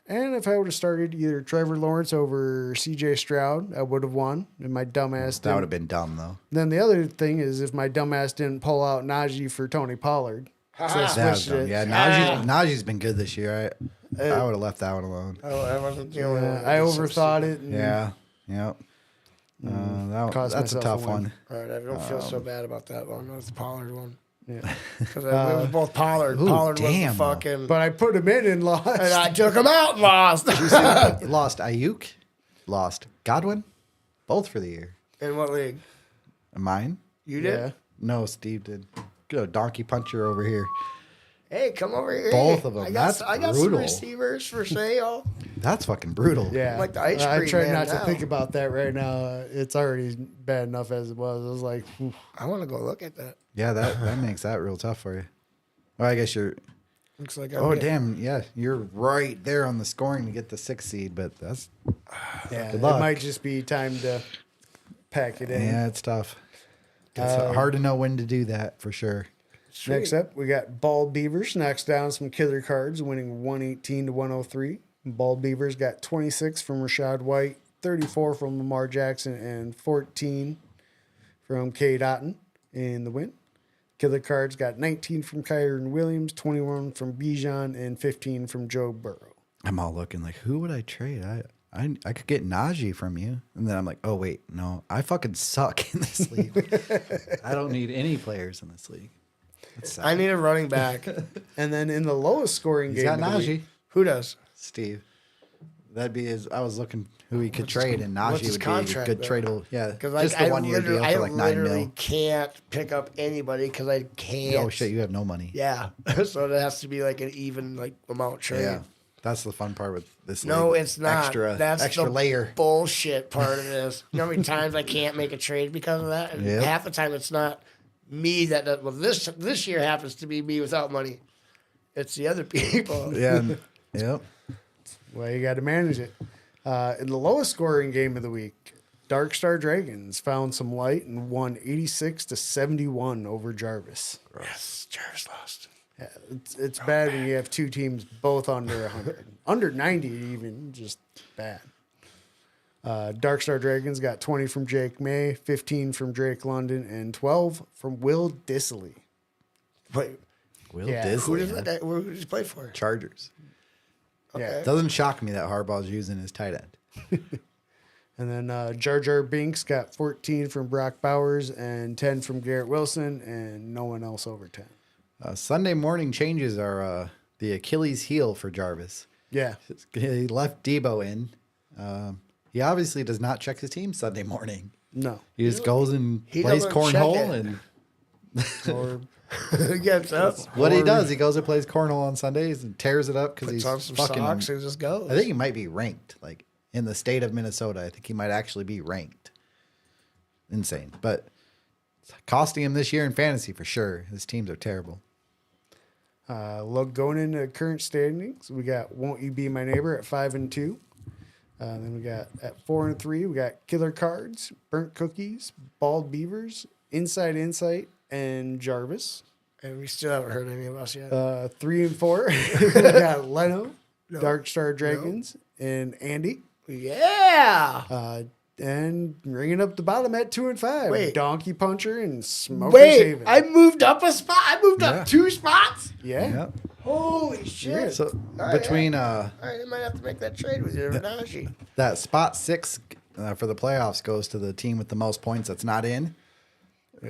And if I would have started either Trevor Lawrence over C.J. Stroud, I would have won. And my dumbass That would didn't. have been dumb, though. Then the other thing is if my dumbass didn't pull out Najee for Tony Pollard. So I That was switched dumb. it. Yeah, Najee's been good this year. I would have left that one alone. Oh, I wasn't the only one. I overthought it. And Yeah. Yep. Cost That's a myself tough a win. one. All right, I don't feel so bad about that one. That's the Pollard one. Yeah. Because it was both Pollard. Ooh, Pollard was damn, the though. fucking. But I put him in and lost. and I took him out and lost. Lost Ayuk, lost Godwin, both for the year. In what league? Mine? You did? Yeah. No, Steve did. Good donkey puncher over here. Hey, come over here. Both of them. I got, That's I got some brutal. receivers for sale. That's fucking brutal. Yeah. Like the ice I cream try man not now. to think about that right now. It's already bad enough as it was. I was like, oof. I want to go look at that. Yeah, that makes that real tough for you. Well, I guess you're. Looks like Oh damn! Yeah, you're right there on the scoring to get the 6th seed, but that's yeah, Good it luck. might just be time to pack it in. yeah, it's tough. It's hard to know when to do that for sure. Next up, we got Bald Beavers knocks down some killer cards, winning 118 to 103. Bald Beavers got 26 from Rashad White, 34 from Lamar Jackson, and 14 from Cade Otton in the win. Killer cards got 19 from Kyron Williams, 21 from Bijan, and 15 from Joe Burrow. I'm all looking like, who would I trade? I could get Najee from you, and then I'm like, oh wait, no, I fucking suck in this league. I don't need any players in this league. I need a running back. And then in the lowest scoring He's game got of the Najee. week, Who does? Steve. That'd be his. I was looking who he could trade, and what's Najee his would be a contract, good though? tradable. Yeah, Because just the 1 year deal for like 9 mil. can't pick up anybody because I can't. Oh shit, you have no money. Yeah, so it has to be like an even like amount trade. Yeah. That's the fun part with this. No, league. it's not. Extra, That's extra the layer. bullshit part of this. You know how many times I can't make a trade because of that? And Yep. half the time it's not me that does. Well, this year happens to be me without money. It's the other people. Yeah. Yep. well, you got to manage it. In the lowest scoring game of the week, Dark Star Dragons found some light and won 86 to 71 over Jarvis. Yes, Jarvis lost. Yeah, it's bad when you have 2 teams both under 100. Under 90 even, just bad. Dark Star Dragons got 20 from Jake May, 15 from Drake London, and 12 from Will Dissely. Wait, Will Yeah. who Disley, does who does he play for? Chargers. Yeah. Doesn't shock me that Harbaugh's using his tight end. And then Jar Jar Binks got 14 from Brock Bowers and 10 from Garrett Wilson, and no one else over 10. Sunday morning changes are the Achilles heel for Jarvis. Yeah. He left Debo in. He obviously does not check his team Sunday morning. No. He just goes and he plays doesn't check cornhole, it. and Or Gets up, what he does, he goes and plays cornhole on Sundays and tears it up because puts he's on some fucking. socks and just goes. I think he might be ranked, like in the state of Minnesota. I think he might actually be ranked. Insane, but it's costing him this year in fantasy for sure. His teams are terrible. look, going into current standings, we got Won't You Be My Neighbor at 5-2. Then we got at 4-3, we got Killer Cards, Burnt Cookies, Bald Beavers, Inside Insight, and Jarvis. And we still haven't heard any of us yet. 3-4, we got Leno, Dark Star Dragons, and Andy. Yeah. And ringing up the bottom at 2-5, Wait. Donkey Puncher and Smokers Wait, Haven. I moved up a spot. I moved Yeah. up 2 spots. yeah. Yep. Holy shit. So right, between All right, I might have to make that trade with you, Renashi. that spot 6 for the playoffs goes to the team with the most points that's not in.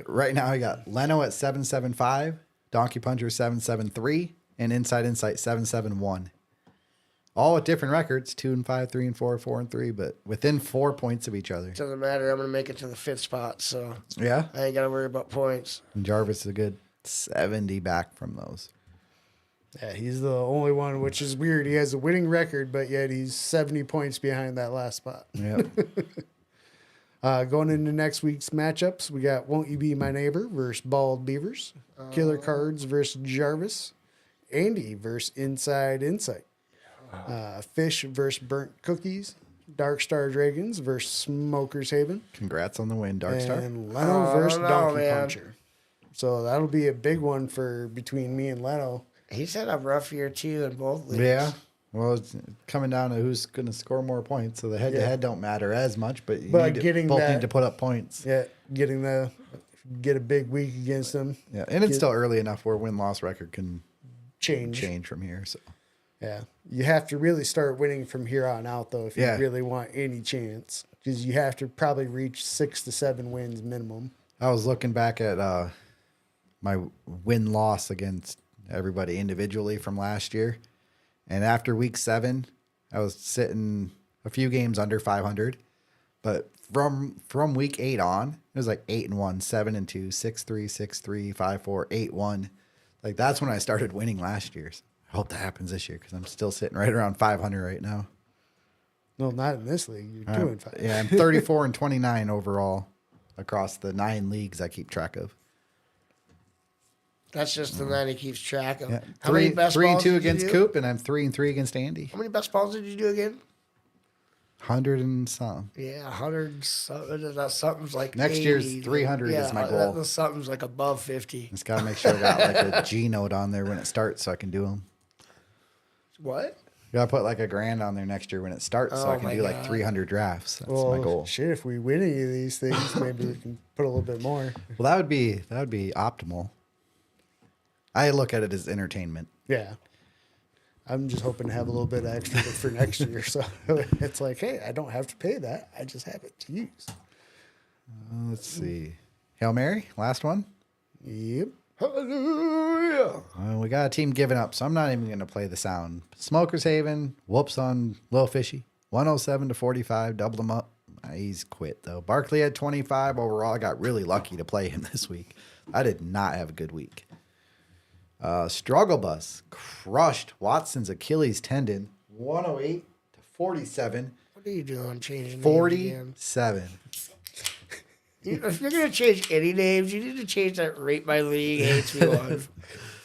Right now, I got Leno at 7-7-5, Donkey Puncher 7-7-3, and Inside Insight 7-7-1. All with different records: 2-5, 3-4, 4-3, but within 4 points of each other. Doesn't matter. I'm going to make it to the 5th spot, so Yeah, I ain't got to worry about points. and Jarvis is a good 70 back from those. Yeah, he's the only one, which is weird. He has a winning record, but yet he's 70 points behind that last spot. Yep. Going into next week's matchups, we got Won't You Be My Neighbor versus Bald Beavers, Killer Cards versus Jarvis, Andy versus Inside Insight, Fish versus Burnt Cookies, Dark Star Dragons versus Smokers Haven, Congrats on the win, Dark Star. and Leno I versus don't know, Donkey man. Puncher. So that'll be a big one for between me and Leno. He's had a rough year, too, in both leagues. Yeah. Well, it's coming down to who's going to score more points. So the head-to-head don't matter as much, but you But need getting both that- need to put up points. Yeah, get a big week against them. Yeah, and it's still early enough where win-loss record can Change. change from here. So Yeah. You have to really start winning from here on out, though, if you Yeah. really want any chance. Because you have to probably reach 6 to 7 wins minimum. I was looking back at my win-loss against everybody individually from last year, and after week 7, I was sitting a few games under 500. But from week 8 on, it was like 8-1, 7-2, 6-3, 6-3, 5-4, 8-1. Like that's when I started winning last year. So I hope that happens this year because I'm still sitting right around 500 right now. No, not in this league. You're 2-5. Yeah, I'm 34-29 overall across the 9 leagues I keep track of. That's just the 9 he keeps track of. Yeah, How many best 3 and balls 2 did you against do? Coop, and I'm 3-3 against Andy. How many best balls did you do again? 100 and some. Yeah, 100. Something's like Next year's 80. 300 is my goal. Something's like above 50. Just gotta make sure I got like a G note on there when it starts, so I can do them. What? Gotta put like $1,000 on there next year when it starts, so Oh I can my do like God. 300 drafts. That's Well, my goal. shit, if we win any of these things, maybe we can put a little bit more. Well, that would be optimal. I look at it as entertainment. Yeah. I'm just hoping to have a little bit extra for next year. So it's like, hey, I don't have to pay that. I just have it to use. Let's see. Hail Mary, last one. Yep. Hallelujah. We got a team giving up, so I'm not even going to play the sound. Smokers Haven, whoops on Lil Fishy. 107-45, doubled him up. He's quit, though. Barkley had 25 overall. I got really lucky to play him this week. I did not have a good week. Struggle Bus crushed Watson's Achilles tendon. 108-47. What are you doing? Changing names again? 47. If you're gonna change any names, you need to change that Rate My League hates me one.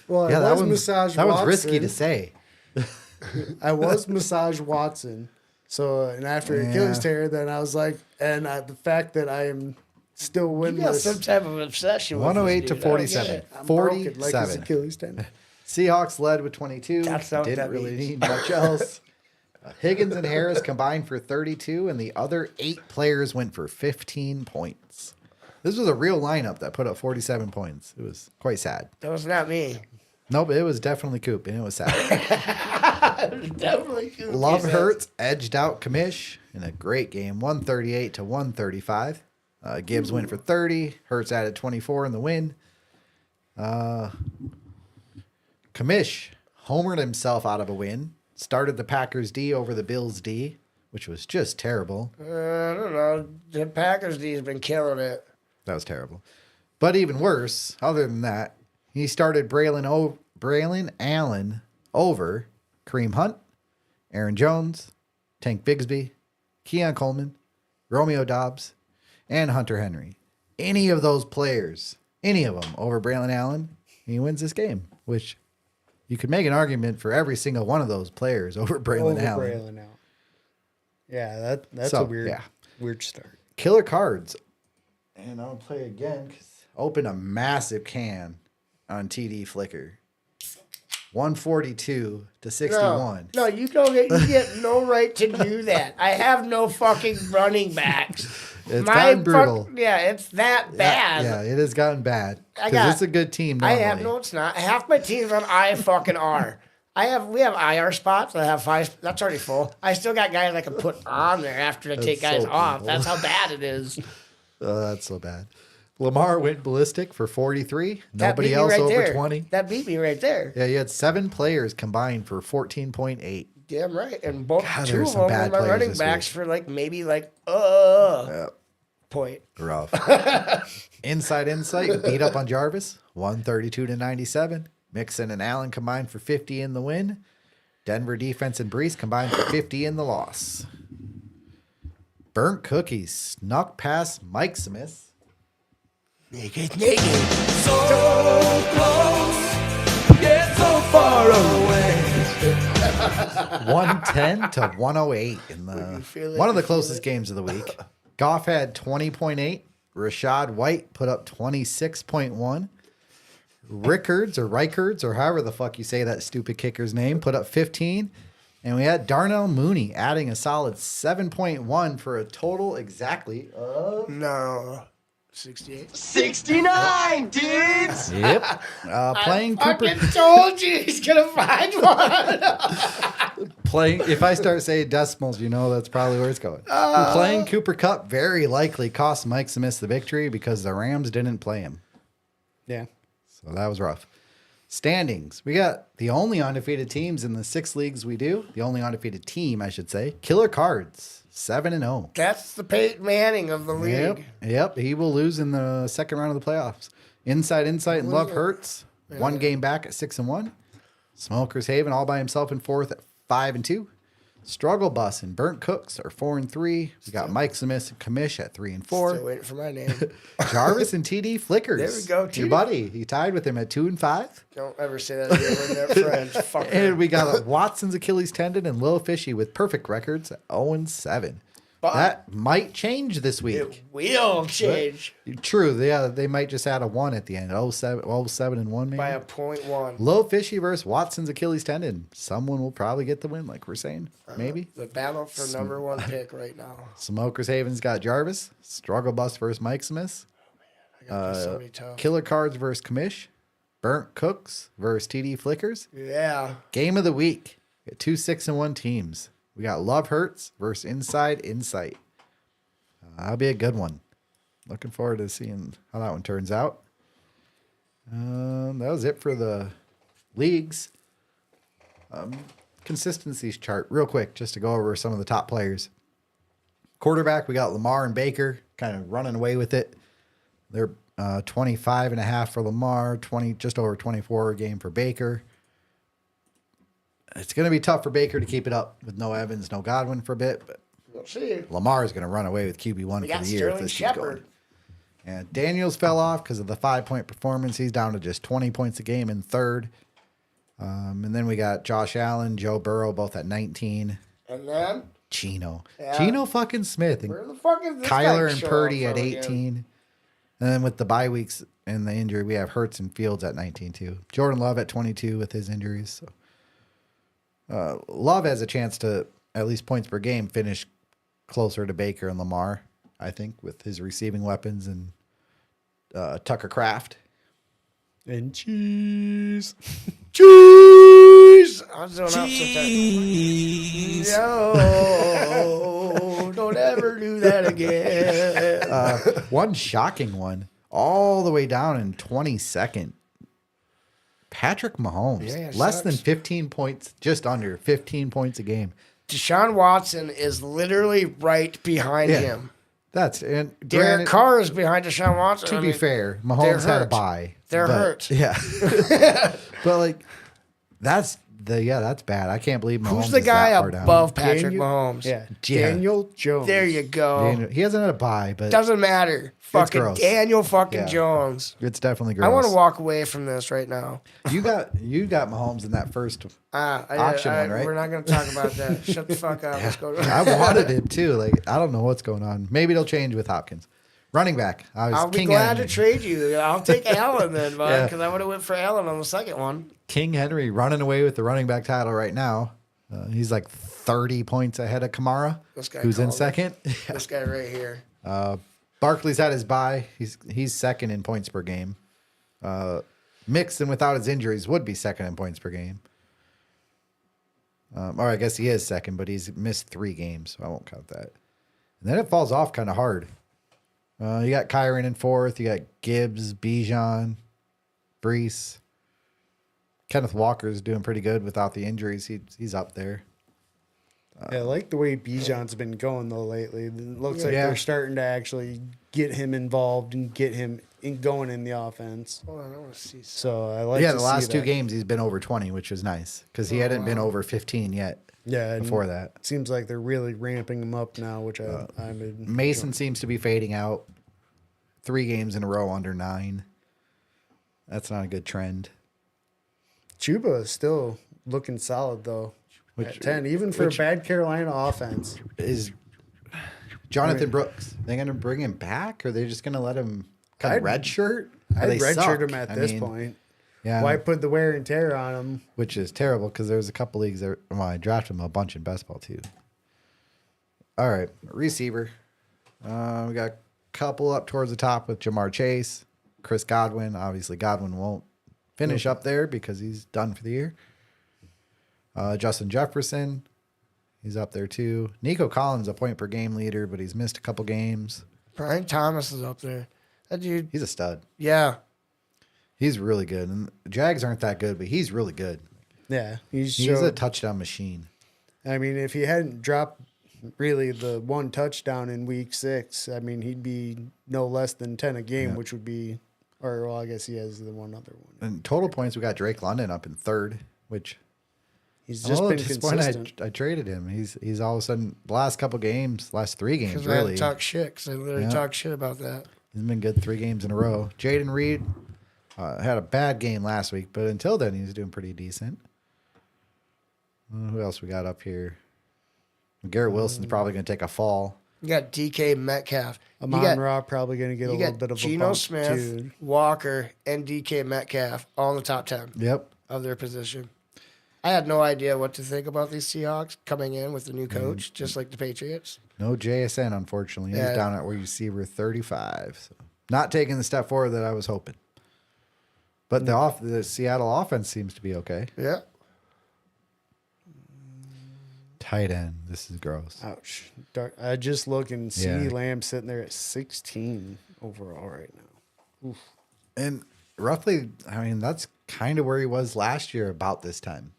Well, Yeah, I that was one's, Massage that Watson. one's risky to say. I was Massage Watson. So, and after Achilles tear, then I was like, and the fact that I am still You got some winless. type of obsession with 108 this to dude. I don't get 47. it. I'm broken like his 47. Achilles tendon. Seahawks led with 22. That's not what Didn't that really means. need much else. Higgins and Harris combined for 32, and the other 8 players went for 15 points. This was a real lineup that put up 47 points. It was quite sad. That was not me. Nope, it was definitely Coop, and it was sad. Definitely. Coop, Love he says. Hurts edged out Kamish in a great game, 138 to 135. Gibbs went for 30. Hurts added 24 in the win. Kamish homered himself out of a win. Started the Packers D over the Bills D, which was just terrible. I don't know. The Packers D has been killing it. That was terrible. But even worse, other than that, he started Braylon Allen over Kareem Hunt, Aaron Jones, Tank Bigsby, Keon Coleman, Romeo Dobbs, and Hunter Henry. Any of those players, any of them over Braylon Allen, he wins this game, which you could make an argument for every single one of those players over Braylon Allen. Braylon Allen. Yeah, that's So, a weird, yeah. weird start. Killer cards. And I'll play again because open a massive can on TD Flicker. 142 to 61. No, you don't get. You get no right to do that. I have no fucking running backs. It's gotten brutal. Yeah, it's that bad. Yeah, it has gotten bad. I Because got- it's a good team I normally. have no. It's not. Half my team's on I fucking R. We have IR spots. I have 5. That's already full. I still got guys I can put on there after I take guys so off. painful. That's how bad it is. Oh, that's so bad. Lamar went ballistic for 43. That Nobody beat me else right over there. 20. That beat me right there. Yeah, you had 7 players combined for 14.8. Damn right. And both God, two there were of some them bad were my players running this backs week. for like maybe like point. Rough. Inside Insight beat up on Jarvis, 132 to 97. Mixon and Allen combined for 50 in the win. Denver defense and Brees combined for 50 in the loss. Burnt Cookies snuck past Mike Smith. Naked. 110 to 108 in the feel it, one of the you feel closest games of the week. Goff had 20.8. Rashad White put up 26.1. Rickards or however the fuck you say that stupid kicker's name, put up 15. And we had Darnell Mooney adding a solid 7.1 for a total exactly of No. 68. 69, dudes! yep. Playing I Cooper. fucking told you he's gonna find one. Playing. If I start saying decimals, you know that's probably where it's going. Playing Cooper Kupp very likely cost Mike Smith the victory because the Rams didn't play him. Yeah. So that was rough. Standings. We got the only undefeated teams in the 6 leagues we do. The only undefeated team, I should say. Killer Cards, 7-0. That's the Peyton Manning of the league. Yep. He will lose in the second round of the playoffs. Inside Insight and Love Hurts, 1 game back at 6-1. Smokers Haven all by himself in 4th at 5-2. Struggle Bus and Burnt Cooks are 4-3. We got Mike Smith and Kamish at 3-4. Still waiting for my name. Jarvis and TD Flickers. There we go, Your TD. buddy. He tied with him at 2-5. Don't ever say that again. We're never friends. Fuck And her. we got Watson's Achilles tendon and Lil Fishy with perfect records at 0-7. But- That might change this week. It will change True. Yeah, they might just add a 1 at the end. 0-7 and 1 maybe. by a .1. Lil Fishy versus Watson's Achilles tendon. Someone will probably get the win, like we're saying. Maybe. The battle for number 1 pick right now. Smokers Haven's got Jarvis. Struggle Bus versus Mike Smith. I got this so many tough. Killer Cards versus Kamish. Burnt Cooks versus TD Flickers. Yeah. Game of the week. We got 2 6-1 teams. We got Love Hurts versus Inside Insight. That'll be a good one. Looking forward to seeing how that one turns out. That was it for the leagues. Consistencies chart, real quick, just to go over some of the top players. Quarterback, we got Lamar and Baker kind of running away with it. They're 25.5 for Lamar, just over 24 a game for Baker. It's going to be tough for Baker to keep it up with no Evans, no Godwin for a bit, but We'll see. Lamar is going to run away with QB1 We for got the year if Sterling this keeps going. Shepard. And Daniels fell off because of the 5-point performance. He's down to just 20 points a game in 3rd. And then we got Josh Allen, Joe Burrow, both at 19. And then, Geno. Yeah. Geno fucking Smith. And where the fuck is this Kyler guy and showing Purdy at from again? 18. And then with the bye weeks and the injury, we have Hurts and Fields at 19 too. Jordan Love at 22 with his injuries. So. Love has a chance to at least points per game, finish closer to Baker and Lamar, I think, with his receiving weapons and Tucker Kraft. And cheese. Cheese. I was doing cheese. No, don't ever do that again. One shocking one, all the way down in 22nd. Patrick Mahomes, Yeah, less sucks. than 15 points, just under 15 points a game. Deshaun Watson is literally right behind Yeah. him. That's and Derek granted, Carr is behind Deshaun Watson. to I be mean, fair, they're Mahomes had a hurt. bye. They're but- hurt. Yeah, but like that's bad. I can't believe Mahomes Who's the is guy that far down. above Patrick Daniel- Mahomes? Yeah. Yeah. Daniel Jones. There you go. He hasn't had a bye, but Doesn't matter. Fucking gross. Daniel fucking Yeah. Jones. it's definitely gross. I want to walk away from this right now. You got Mahomes in that first. Auction one, right? We're not going to talk about that. Shut the fuck up. Let's go. I wanted him too. Like I don't know what's going on. Maybe it'll change with Hopkins. Running back. I'll be King glad Henry. to trade you. I'll take Allen then, bud, Yeah. because I would have went for Allen on the second one. King Henry running away with the running back title right now. He's like 30 points ahead of Kamara, This guy who's in called it. second. This guy right here. Barkley's had his bye. He's second in points per game. Mixon without his injuries would be second in points per game. Or I guess he is second, but he's missed 3 games, so I won't count that. And then it falls off kind of hard. You got Kyron in fourth. You got Gibbs, Bijan, Brees. Kenneth Walker's doing pretty good without the injuries. He's up there. Yeah, I like the way Bijan's been going though lately. It looks like Yeah. they're starting to actually get him involved and get him going in the offense. Hold on, I want to see. So I like. Yeah, to the see last 2 that. games he's been over 20, which is nice because he hadn't been over 15 yet. Yeah, and before that. it seems like they're really ramping him up now, which I'm. Mason seems to be fading out. 3 games in a row under 9. That's not a good trend. Chuba is still looking solid though. Which- At 10, even for a bad Carolina offense. Is Jonathan Brooks? They going to bring him back, or are they just going to let him kind of I'd- redshirt? I'd redshirt him at this point. Yeah, Why put the wear and tear on him? which is terrible because there's a couple leagues that I drafted him a bunch in best ball too. All right, receiver. We got a couple up towards the top with Jamar Chase, Chris Godwin. Obviously, Godwin won't finish up there because he's done for the year. Justin Jefferson, he's up there too. Nico Collins, a point per game leader, but he's missed a couple games. Brian Thomas is up there. That dude, He's a stud. yeah. He's really good. And the Jags aren't that good, but he's really good. Yeah, he's He's a touchdown machine. I mean, if he hadn't dropped really the 1 touchdown in week 6, I mean, he'd be no less than 10 a game, which would be, or well, I guess he has the one other one. And total points, we got Drake London up in 3rd, which He's I'm just a been little disappointed consistent. I traded him. He's all of a sudden the last couple games, last 3 games Because I really. had to talk shit. Because I literally Yeah. talk shit about that. He's been good 3 games in a row. Jaden Reed had a bad game last week, but until then he's doing pretty decent. Who else we got up here? Garrett Wilson's probably going to take a fall. You got DK Metcalf. You Amon got, Ra probably going to get a you little got bit of a Geno bump Smith, too. Walker, and DK Metcalf all in the top 10 Yep. of their position. I had no idea what to think about these Seahawks coming in with the new coach, just like the Patriots. No JSN, unfortunately. Yeah. He's down at receiver 35. So not taking the step forward that I was hoping. But the Seattle offense seems to be okay. Yeah. Tight end. This is gross. Ouch. I just look and see Yeah. Lamb sitting there at 16 overall right now. And roughly, I mean, that's kind of where he was last year about this time.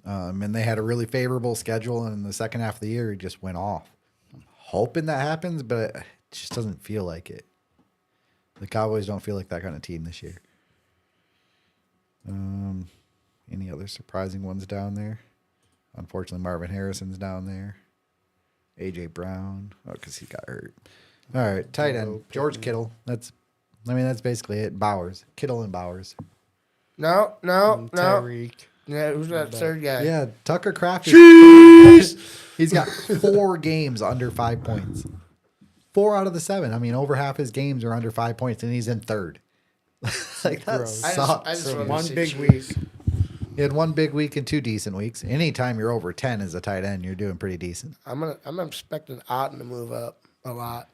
And they had a really favorable schedule, and in the second half of the year, he just went off. I'm hoping that happens, but it just doesn't feel like it. The Cowboys don't feel like that kind of team this year. Any other surprising ones down there? Unfortunately, Marvin Harrison's down there. A.J. Brown. Oh, because he got hurt. All right, tight end. George Kittle. That's basically it. Bowers. Kittle and Bowers. No. Tyreek. Yeah, who's that third guy? Yeah, Tucker Kraft. He's got 4 games under 5 points. 4 out of the 7. I mean, over half his games are under 5 points, and he's in 3rd. Like that Gross. sucks. I just For wanted to one see big cheese. week. He had one big week and 2 decent weeks. Anytime you're over 10 as a tight end, you're doing pretty decent. I'm expecting Otten to move up a lot.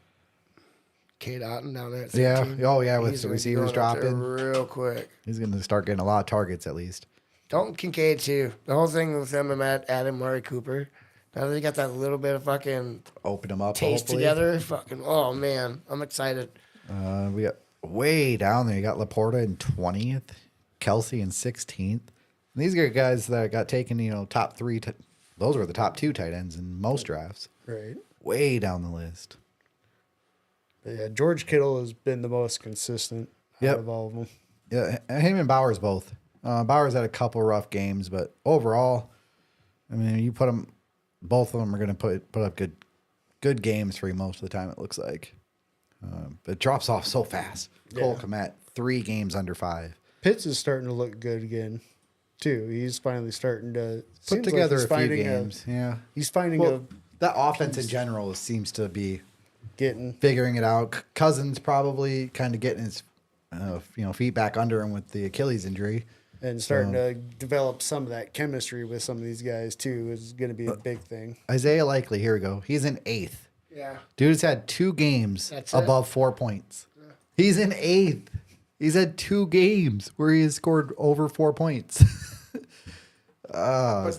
Cade Otten down there at 13. Yeah. Oh, yeah, with He's the gonna be receivers going up there dropping. real quick. He's going to start getting a lot of targets at least. Dalton Kincaid too. The whole thing with them and Adam Murray Cooper. Now they got that little bit of fucking Open them up. taste hopefully. together. Fucking oh man, I'm excited. We got way down there. You got Laporta in 20th, Kelsey in 16th. And these are guys that got taken, top 3. Those were the top 2 tight ends in most drafts. Right. Way down the list. But yeah, George Kittle has been the most consistent Yep. out of all of them. Yeah, him and Bowers both. Bowers had a couple rough games, but overall, I mean, you put them, both of them are going to put up good games for you most of the time. It looks like, but it drops off so fast. Cole Kmet, 3 games under 5. Pitts is starting to look good again, too. He's finally starting to Put seems like together he's a few finding games. Yeah, He's finding well, that offense in general seems to be getting. figuring it out. Cousins probably kind of getting his, feet back under him with the Achilles injury. And starting to develop some of that chemistry with some of these guys, too, is going to be a big thing. Isaiah Likely, here we go. He's in 8th. Yeah. Dude's had 2 games That's it. above 4 points. He's in 8th. He's had 2 games where he has scored over 4 points. But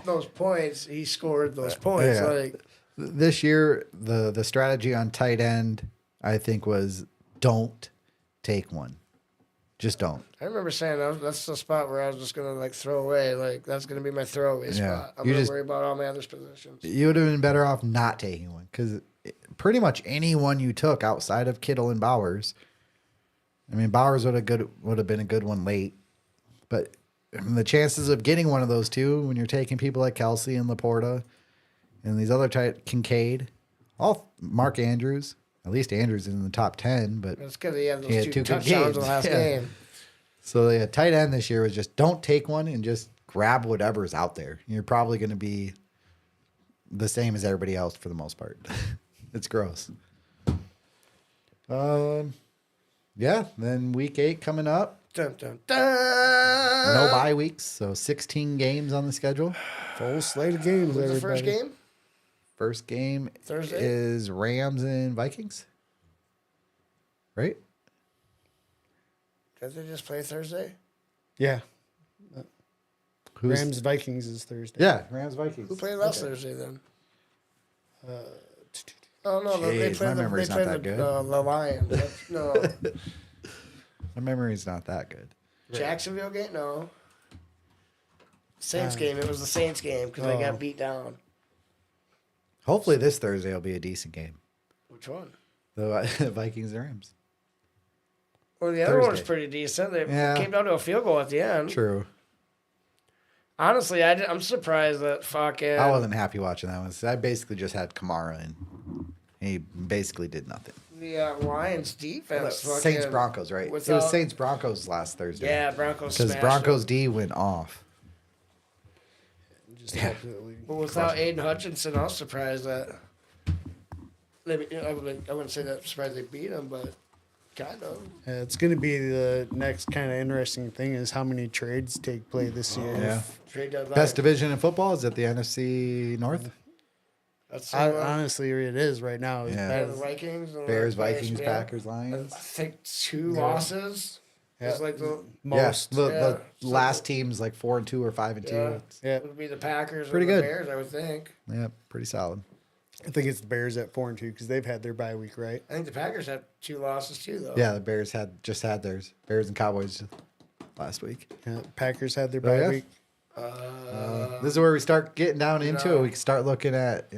those points, he scored those points. yeah. Like This year, the strategy on tight end, I think, was don't take one. Just don't. I remember saying that's the spot where I was just gonna throw away. Like that's gonna be my throwaway spot. I'm You gonna just- worry about all my other positions. You would have been better off not taking one because pretty much anyone you took outside of Kittle and Bowers. I mean, Bowers would have been a good one late, but the chances of getting one of those 2 when you're taking people like Kelsey and Laporta and these other tight Kincaid, all Mark Andrews. At least Andrews is in the top 10, but It's because he had those He had 2 2 good touchdowns games. in the last Yeah. game. so the tight end this year was just don't take one and just grab whatever's out there. You're probably going to be the same as everybody else for the most part. It's gross. Yeah. Then week 8 coming up. Dun, dun, dun. No bye weeks, so 16 games on the schedule. Full slate of games, What's the first everybody. game? First game Thursday? is Rams and Vikings, right? Did they just play Thursday? Yeah. Who's- Rams Vikings is Thursday. Yeah, Rams Vikings. Who played last Thursday then? Oh no, they Jeez, played my memory's not that good. the Lions. No, My memory's not that good. Jacksonville game. No, Saints game. It was the Saints game because they got beat down. Hopefully this Thursday will be a decent game. Which one? The Vikings and Rams. Well, the other one was Thursday. pretty decent. They Yeah. came down to a field goal at the end. True. Honestly, I'm surprised that fucking. I wasn't happy watching that one. I basically just had Kamara and he basically did nothing. The Lions defense. Saints fucking- Broncos, right? It without- was Saints Broncos last Thursday. Yeah, Broncos. Because smashed Broncos them. D went off. Just absolutely. But without Aiden Hutchinson, I was surprised that. I wouldn't say that surprised they beat him, but kind of. It's going to be the next kind of interesting thing is how many trades take place this year. Yeah. Trade deadline. Best division in football is at the NFC North. That's Honestly, it is right now. It's Yeah. bad. the Vikings. And Bears, the Vikings, yeah. Packers, I Lions. think 2 losses. It's like the Most. Yeah, yeah. the last team's like 4-2 or 5-2. yeah, Yeah. would be the Packers Pretty or the good. Bears, I would think. Yeah, pretty solid. I think it's the Bears at 4-2 because they've had their bye week, right? I think the Packers had 2 losses too, though. Yeah, the Bears just had theirs. Bears and Cowboys last week. Yeah, Packers had their bye yeah? week. This is where we start getting down into know. it. We can start looking at,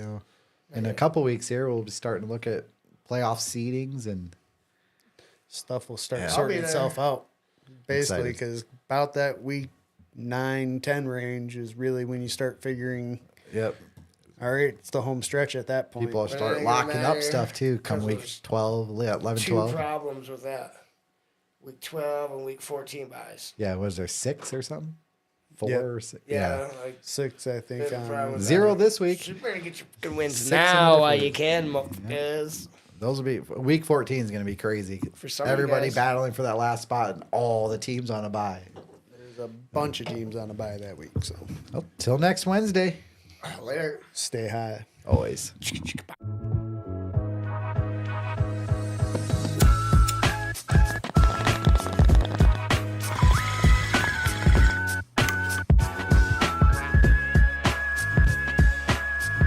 in a couple weeks here, we'll be starting to look at playoff seedings and Stuff will start Yeah. sorting I'll be itself out. Basically, Excited. because about that week 9-10 range is really when you start figuring, yep. all right, it's the home stretch at that point. People will But it start ain't gonna locking up matter stuff too come 'cause week there's 12, 11, 2 12. problems with that. Week 12 and week 14 buys. Yeah, was there 6 or something? 4 Yeah. or 6? Yeah, like 6, I think. bit of a problem with 0 that. this week. You better get your fucking wins 6 now and while different. you can, is Those will be week 14 is going to be crazy. For some of you Everybody guys. battling for that last spot and all the teams on a bye. There's a bunch of teams on a bye that week, so Well, till next Wednesday. Later. stay high. Always. Bye.